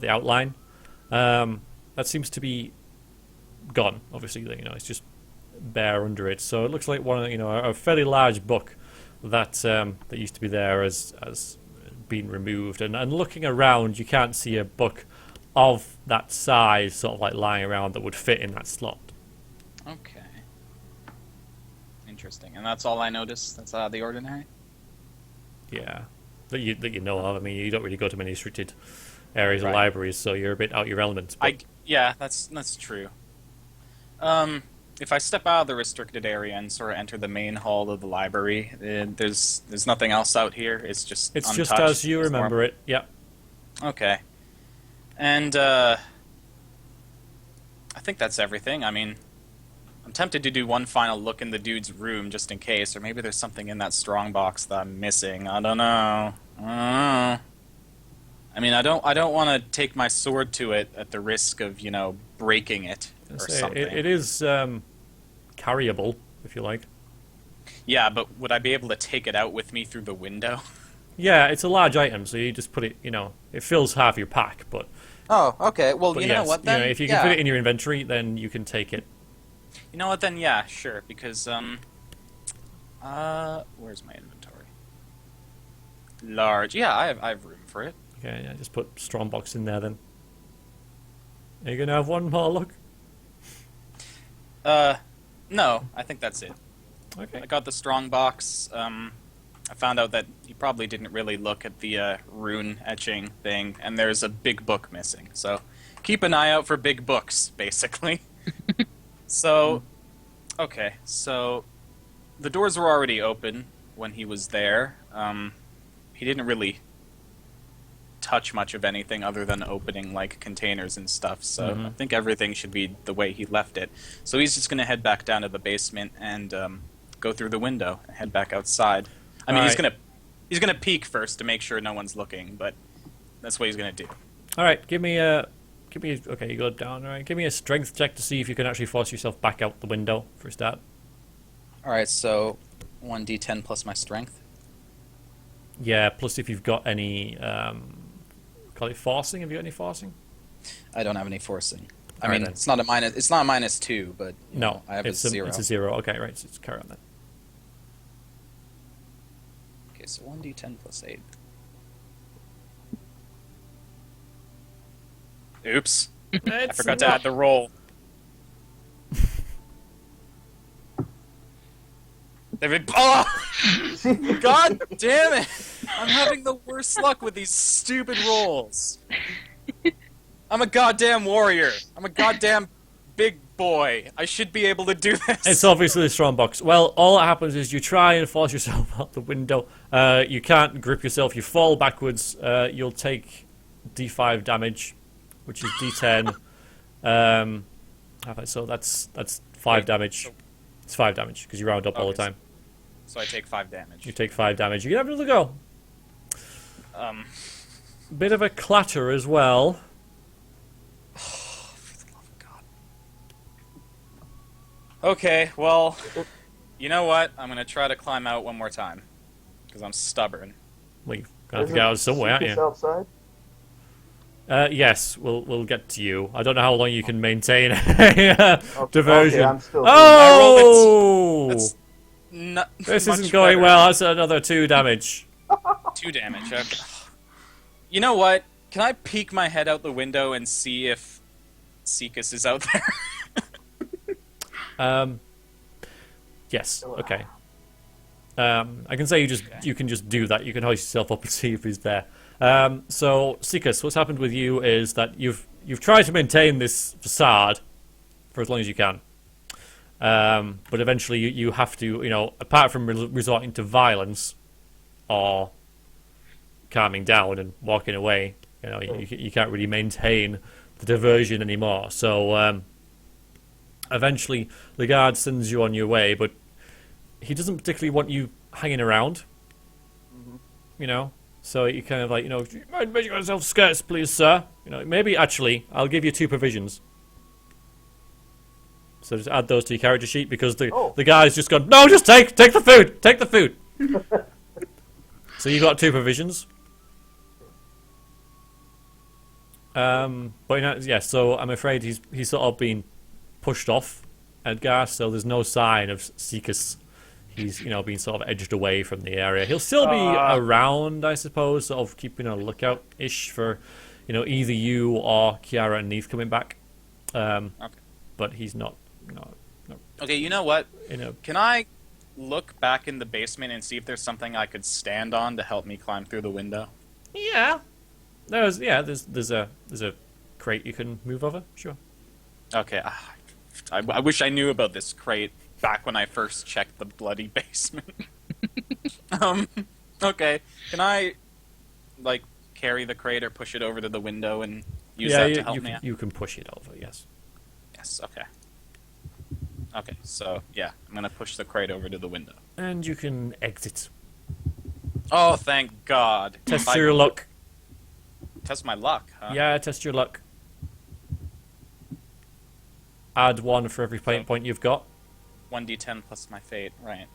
outline. That seems to be gone. Obviously, it's just bare under it. So it looks like a fairly large book that that used to be there has been removed. And looking around, you can't see a book of that size sort of like lying around that would fit in that slot. Okay. Interesting. And that's all I noticed? That's out of the ordinary? Yeah. That you know of. I mean, you don't really go to many restricted areas or Right. libraries, so you're a bit out your element. But Yeah, that's true. If I step out of the restricted area and sort of enter the main hall of the library, there's nothing else out here. It's just it's untouched. just as you It's remember it. Yeah. Okay. And I think that's everything. I mean, I'm tempted to do one final look in the dude's room just in case, or maybe there's something in that strong box that I'm missing. I don't know. I mean, I don't want to take my sword to it at the risk of, breaking it or something. It is carryable, if you like. Yeah, but would I be able to take it out with me through the window? Yeah, it's a large item, so you just put it. It fills half your pack, but. Oh, okay. Well, But you yes, know what then? if you can fit it in your inventory, then you can take it. You know what then? Yeah, sure. Because where's my inventory? Large. Yeah, I have room for it. Okay, yeah, just put Strongbox in there then. Are you gonna have one more look? No, I think that's it. Okay. I got the strong box. I found out that he probably didn't really look at the rune etching thing, and there's a big book missing. So keep an eye out for big books, basically. So, okay, so the doors were already open when he was there. He didn't really touch much of anything other than opening like containers and stuff, so I think everything should be the way he left it. So he's just going to head back down to the basement and go through the window and head back outside. I mean, Alright. he's gonna peek first to make sure no one's looking, but that's what he's gonna do. All right, give me a. Okay, you go down. All right, give me a strength check to see if you can actually force yourself back out the window for a start. Alright, so 1d10 plus my strength. Yeah, plus if you've got any. Call it forcing. Have you got any forcing? I don't have any forcing. I Alright mean, then. it's not a minus. It's not a -2, but No, I have it's a 0. It's a 0. Okay, right. So let's carry on then. Okay, so 1d10 plus 8. Oops, I forgot to add the roll. Oh! God damn it! I'm having the worst luck with these stupid rolls. I'm a goddamn warrior. I'm a goddamn big boy. I should be able to do this. It's obviously a strong box. Well, all that happens is you try and force yourself out the window. You can't grip yourself. You fall backwards. You'll take D5 damage, which is D10. So that's 5 damage. It's 5 damage because you round up all the time. So I take 5 damage. You take 5 damage. You can have another go. Bit of a clatter as well. For the love of God. Okay, well, you know what? I'm gonna try to climb out one more time because I'm stubborn. Well, you're gonna have to get out somewhere, aren't Seek us you? outside? Yes, we'll get to you. I don't know how long you can maintain a diversion. Okay, I'm still Oh! That's not This much isn't going better. well. That's another 2 damage. 2 damage. Okay. You know what? Can I peek my head out the window and see if Seekus is out there? Yes. Okay. I can say you can just do that. You can hoist yourself up and see if he's there. So, Seekus, what's happened with you is that you've tried to maintain this facade for as long as you can. But eventually you have to, apart from resorting to violence or calming down and walking away, you can't really maintain the diversion anymore. So eventually the guard sends you on your way, but he doesn't particularly want you hanging around. So you kind of like, do you mind making yourself scarce, please, sir? Maybe actually, I'll give you 2 provisions. So just add those to your character sheet because the guy's just gone, no, just take the food, take the food. So you got 2 provisions. But yeah, so I'm afraid he's sort of been pushed off, Edgar, so there's no sign of Seekus. He's, been sort of edged away from the area. He'll still be around, I suppose, sort of keeping a lookout-ish for, either you or Kiara and Neith coming back. Okay. But he's not. Okay, you know what? Can I look back in the basement and see if there's something I could stand on to help me climb through the window? Yeah. There's a crate you can move over. Sure. Okay. I wish I knew about this crate back when I first checked the bloody basement. Okay. Can I, carry the crate or push it over to the window and use that to help me out? You can push it over, yes. Yes, okay. Okay, so, yeah, I'm gonna push the crate over to the window. And you can exit. Oh, thank God. Test your luck. Test my luck, huh? Yeah, test your luck. Add 1 for every point you've got. 1d10 plus my fate, right.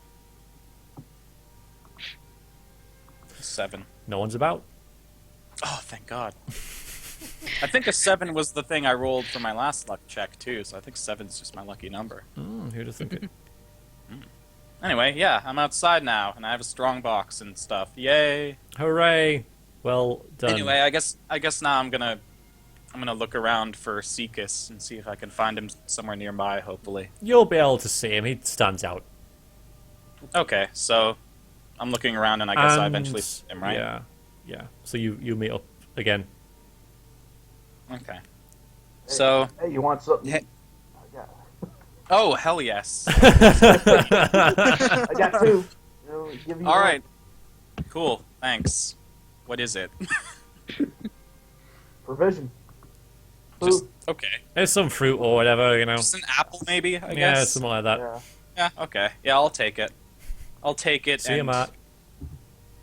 7. No one's about. Oh, thank God. I think a 7 was the thing I rolled for my last luck check, too, so I think 7's just my lucky number. Who'd have think it? Anyway, yeah, I'm outside now, and I have a strong box and stuff. Yay! Hooray! Well done. Anyway, I guess now I'm gonna look around for Seekus and see if I can find him somewhere nearby, hopefully. You'll be able to see him. He stands out. Okay, so I'm looking around, and I guess I eventually see him, right? Yeah. So you meet up again. Okay. Hey, So... Hey, you want something? Hey. I got Oh, hell yes. I got 2. Give you All one. right. Cool, thanks. What is it? Provision. Food. Just, okay. There's some fruit or whatever, Just an apple, maybe, I Yeah, guess? something like that. Yeah. Yeah, okay. Yeah, I'll take it. I'll take it See you, and... Mark.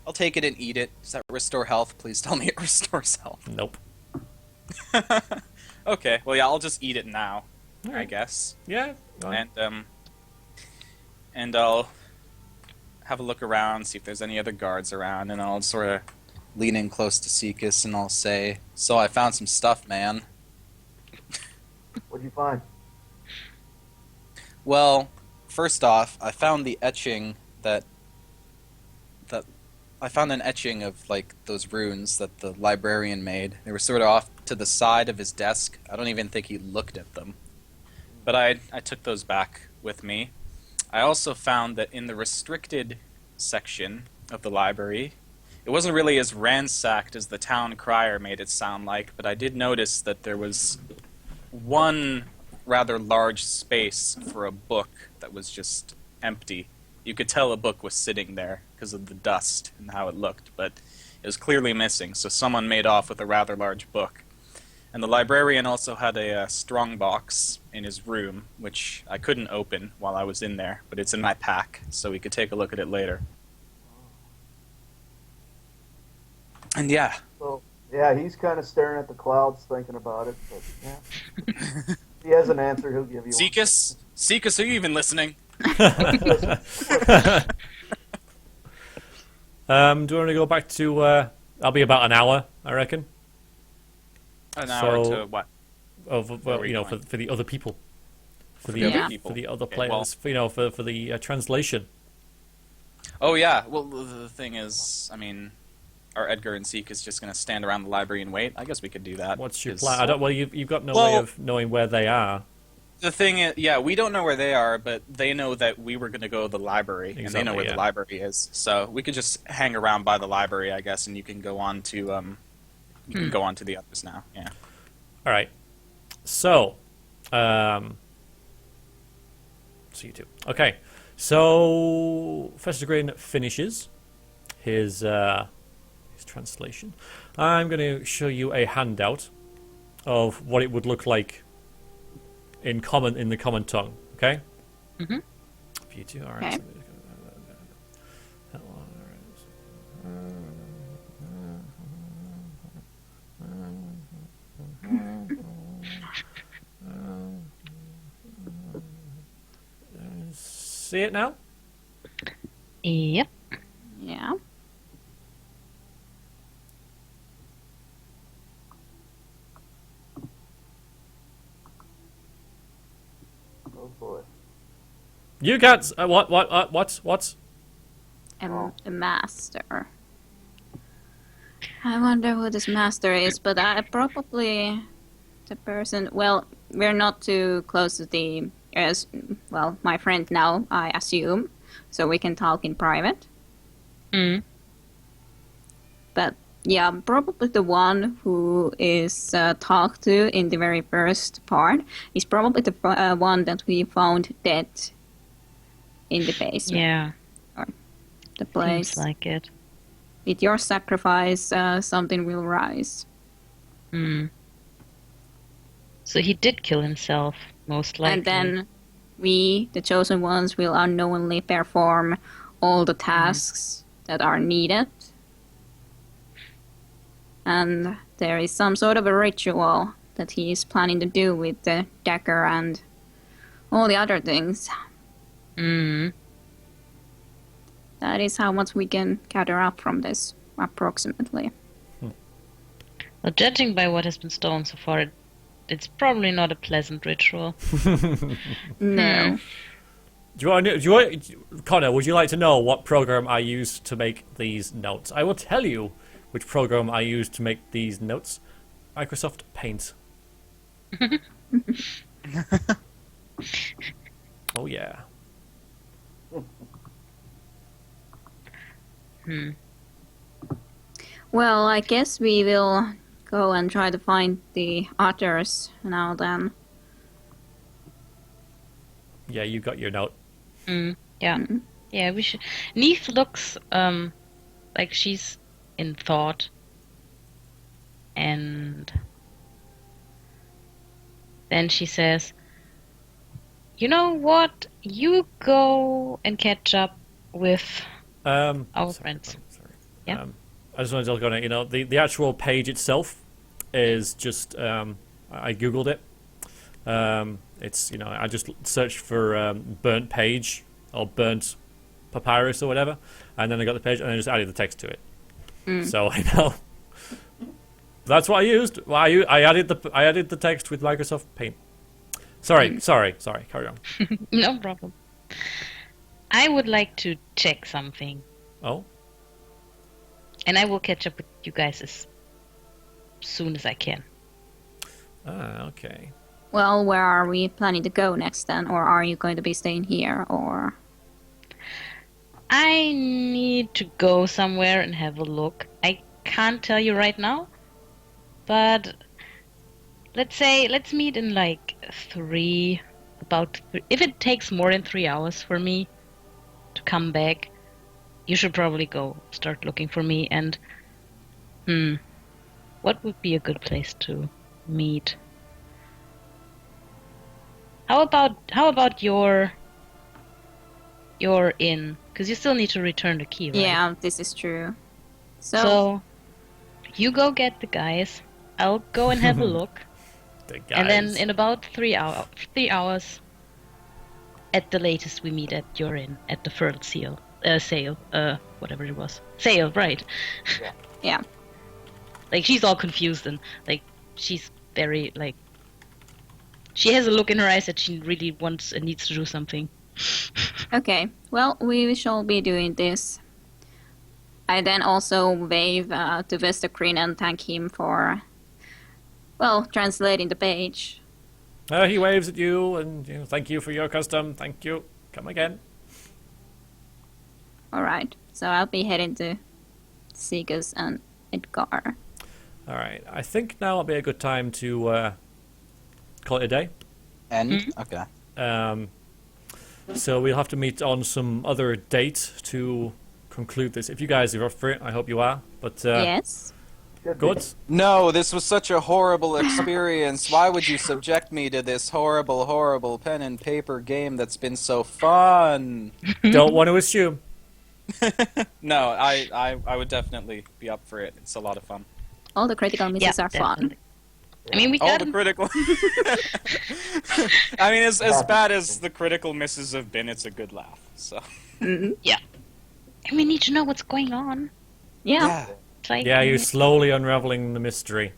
I'll take it and eat it. Does that restore health? Please tell me it restores health. Nope. Okay, well, yeah, I'll just eat it now, I Alright. guess. Yeah. go on. And I'll have a look around, see if there's any other guards around, and I'll sort of lean in close to Seekus and I'll say, "So I found some stuff, man." What'd you find? Well, first off, I found the etching that I found an etching of those runes that the librarian made. They were sort of off to the side of his desk. I don't even think he looked at them. But I took those back with me. I also found that in the restricted section of the library, it wasn't really as ransacked as the town crier made it sound like, but I did notice that there was one rather large space for a book that was just empty. You could tell a book was sitting there because of the dust and how it looked, but it was clearly missing, so someone made off with a rather large book. And the librarian also had a strong box in his room, which I couldn't open while I was in there, but it's in my pack, so we could take a look at it later. And yeah. So, yeah, he's kind of staring at the clouds thinking about it, but yeah. If he has an answer, he'll give you Seekus? Seekus, are you even listening? Do you want to go back to? I'll be about an hour, I reckon. An hour to what? Well, we for going? the other people, for the Yeah. other people, for the other Okay, well- players, for the translation. Oh yeah, well the thing is, I mean, are Edgar and Seekus just going to stand around the library and wait? I guess we could do that. What's your 'cause- plan? I don't. Well, you've got no way of knowing where they are. The thing is, yeah, we don't know where they are, but they know that we were going to go to the library, and they know Exactly, where yeah. the library is. So we could just hang around by the library, I guess, and you can go on to go on to the others now. Yeah. All right. So, see you two. Okay. So, Professor Green finishes his translation. I'm going to show you a handout of what it would look like in the common tongue. Okay. Mhm. For you two. All right. Okay. see it now? Yep. Yeah. Go for it. You can't. What? A master. I wonder who this master is, but I probably the person. Well, we're not too close to the as well. My friend now, I assume, so we can talk in private. Mm. But yeah, probably the one who is talked to in the very first part is probably the one that we found dead in the basement. Yeah. The place. Seems like it. With your sacrifice, something will rise. Hmm. So he did kill himself, most likely. And then we, the chosen ones, will unknowingly perform all the tasks that are needed. And there is some sort of a ritual that he is planning to do with the dagger and all the other things. Hmm. That is how much we can gather up from this, approximately. Well, judging by what has been stolen so far, it's probably not a pleasant ritual. No. Connor, would you like to know what program I used to make these notes? I will tell you which program I used to make these notes. Microsoft Paint. Oh yeah. Well, I guess we will go and try to find the otters now then. Yeah, you got your note. Yeah. Yeah, we should. Neith looks like she's in thought. And then she says, "You know what? You go and catch up with our friends." Sorry. Yeah. I just wanted to go on it. The actual page itself is just I googled it. It's I just searched for burnt page or burnt papyrus or whatever, and then I got the page and I just added the text to it. So I know that's what I used. Well, I added the text with Microsoft Paint. Sorry. Carry on. No problem. I would like to check something, Oh. and I will catch up with you guys as soon as I can. Okay. Well, where are we planning to go next then? Or are you going to be staying here? Or I need to go somewhere and have a look. I can't tell you right now, but let's meet in like if it takes more than 3 hours for me to come back, you should probably go start looking for me. And what would be a good place to meet? How about your inn? Because you still need to return the key, right? yeah, this is true. So you go get the guys. I'll go and have a look. The guys. And then in about 3 hours, at the latest, we meet at your inn at the furled sale, whatever it was. Sale, right? yeah. Like, she's all confused and like she's very like she has a look in her eyes that she really wants and needs to do something. Okay, well, we shall be doing this. I then also wave to Vestergreen and thank him for, well, translating the page. He waves at you and thank you for your custom. Thank you. Come again. Alright, so I'll be heading to Seekus and Edgar. All right. I think now will be a good time to call it a day. End? Okay. So we'll have to meet on some other date to conclude this. If you guys are up for it, I hope you are. But Yes? good. No, this was such a horrible experience. Why would you subject me to this horrible, horrible pen and paper game that's been so fun? Don't want to assume. No, I would definitely be up for it. It's a lot of fun. All the critical misses are definitely. fun. I mean, we All got the critical. I mean, as bad as the critical misses have been, it's a good laugh. So Yeah. And we need to know what's going on. Yeah. It's like, Yeah, you're slowly unraveling the mystery.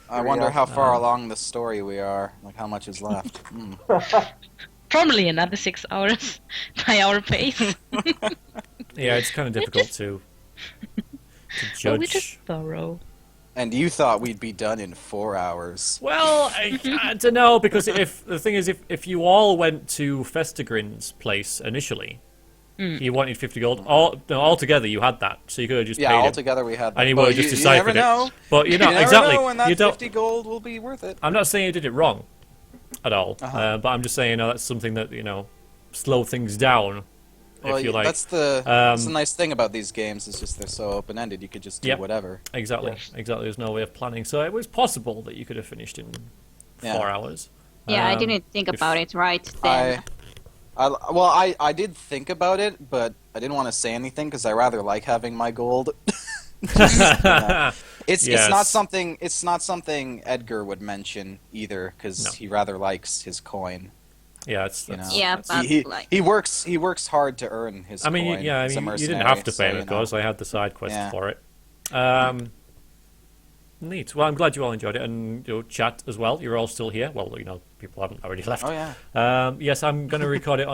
I wonder how far Um, along the story we are. Like how much is left. probably another 6 hours by our pace. Yeah, it's kind of difficult to Well, we just judge. thorough. And you thought we'd be done in 4 hours. Well, I don't know, because if the thing is, if you all went to Festigrin's place initially, you wanted 50 gold. All together, you had that, so you could have just Yeah, paid all him. together we had that. And you Well, would have just you never deciphered it. know. But you know, You never exactly. know when that You don't. 50 gold will be worth it. I'm not saying you did it wrong at all, Uh-huh. but I'm just saying that's something that slow things down. Well, if you like. that's the nice thing about these games. Is just they're so open-ended. You could just do Yep. whatever. Exactly. There's no way of planning, so it was possible that you could have finished in 4 hours. Yeah, I Um, didn't think if- about it right then. I did think about it, but I didn't want to say anything because I rather like having my gold. It's Yes. It's not something Edgar would mention either because No. he rather likes his coin. Yeah, it's You know? Yeah, but He works hard to earn his I mean, coin. yeah, I as a mean, you didn't mercenary, have to so, pay him, you of know. course. I had the side quest Yeah. for it. Neat. Well, I'm glad you all enjoyed it, and chat as well. You're all still here. Well, people haven't already left. Oh yeah. Yes, I'm going to record it to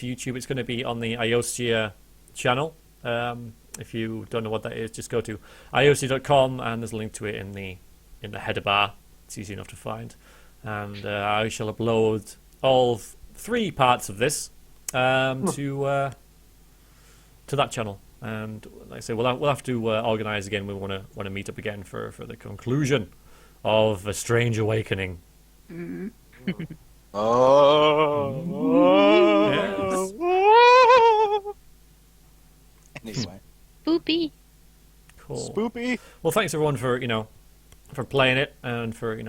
YouTube. It's going to be on the Iiosia channel. If you don't know what that is, just go to iosia.com, and there's a link to it in the header bar. It's easy enough to find. And I shall upload all 3 parts of this to that channel. And like I say, we'll have to organise again. We want to meet up again for the conclusion of A Strange Awakening. Yes. Anyway. Boopy. Cool. Spoopy. Well, thanks everyone for for playing it and for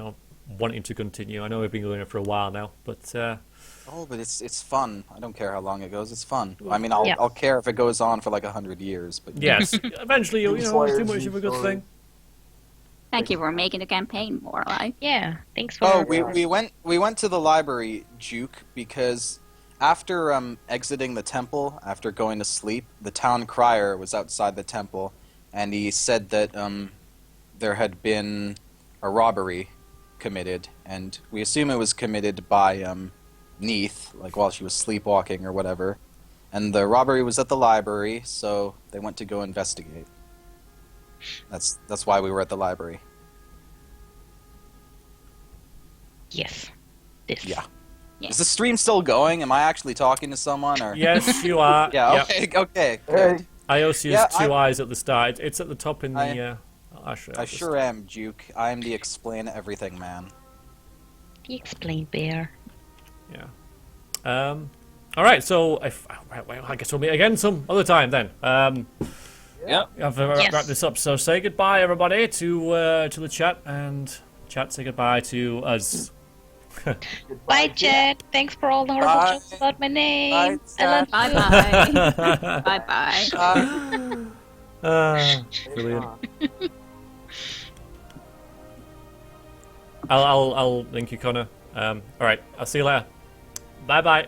wanting to continue. I know we've been doing it for a while now, but But it's fun. I don't care how long it goes. It's fun. I mean, I'll care if it goes on for like 100 years. But yes, eventually it's too Slayers much of a good story. thing. Thank you for making the campaign more alive. Yeah, thanks for... Oh, we went to the library, Juke, because after exiting the temple, after going to sleep, the town crier was outside the temple, and he said that there had been a robbery committed, and we assume it was committed by Neith, like while she was sleepwalking or whatever. And the robbery was at the library, so they went to go investigate. That's why we were at the library. Yes. This. Yeah. Yeah. Is the stream still going? Am I actually talking to someone? Or Yes, you are. yeah. Yep. Okay. Okay. Hey, Good. Iosia's Yeah, 2 eyes at the start. It's at the top in the. I sure am, Juke. I am the explain everything man. The explained bear. Yeah. All right. So I guess we'll meet again some other time then. Yeah. I've Yes. wrapped this up. So say goodbye, everybody, to the chat, and chat say goodbye to us. Bye, Jet. Thanks for all the horrible Bye. jokes about my name. Bye, I love Bye you. bye. Bye bye. Brilliant. I'll link you, Connor. All right. I'll see you later. Bye bye.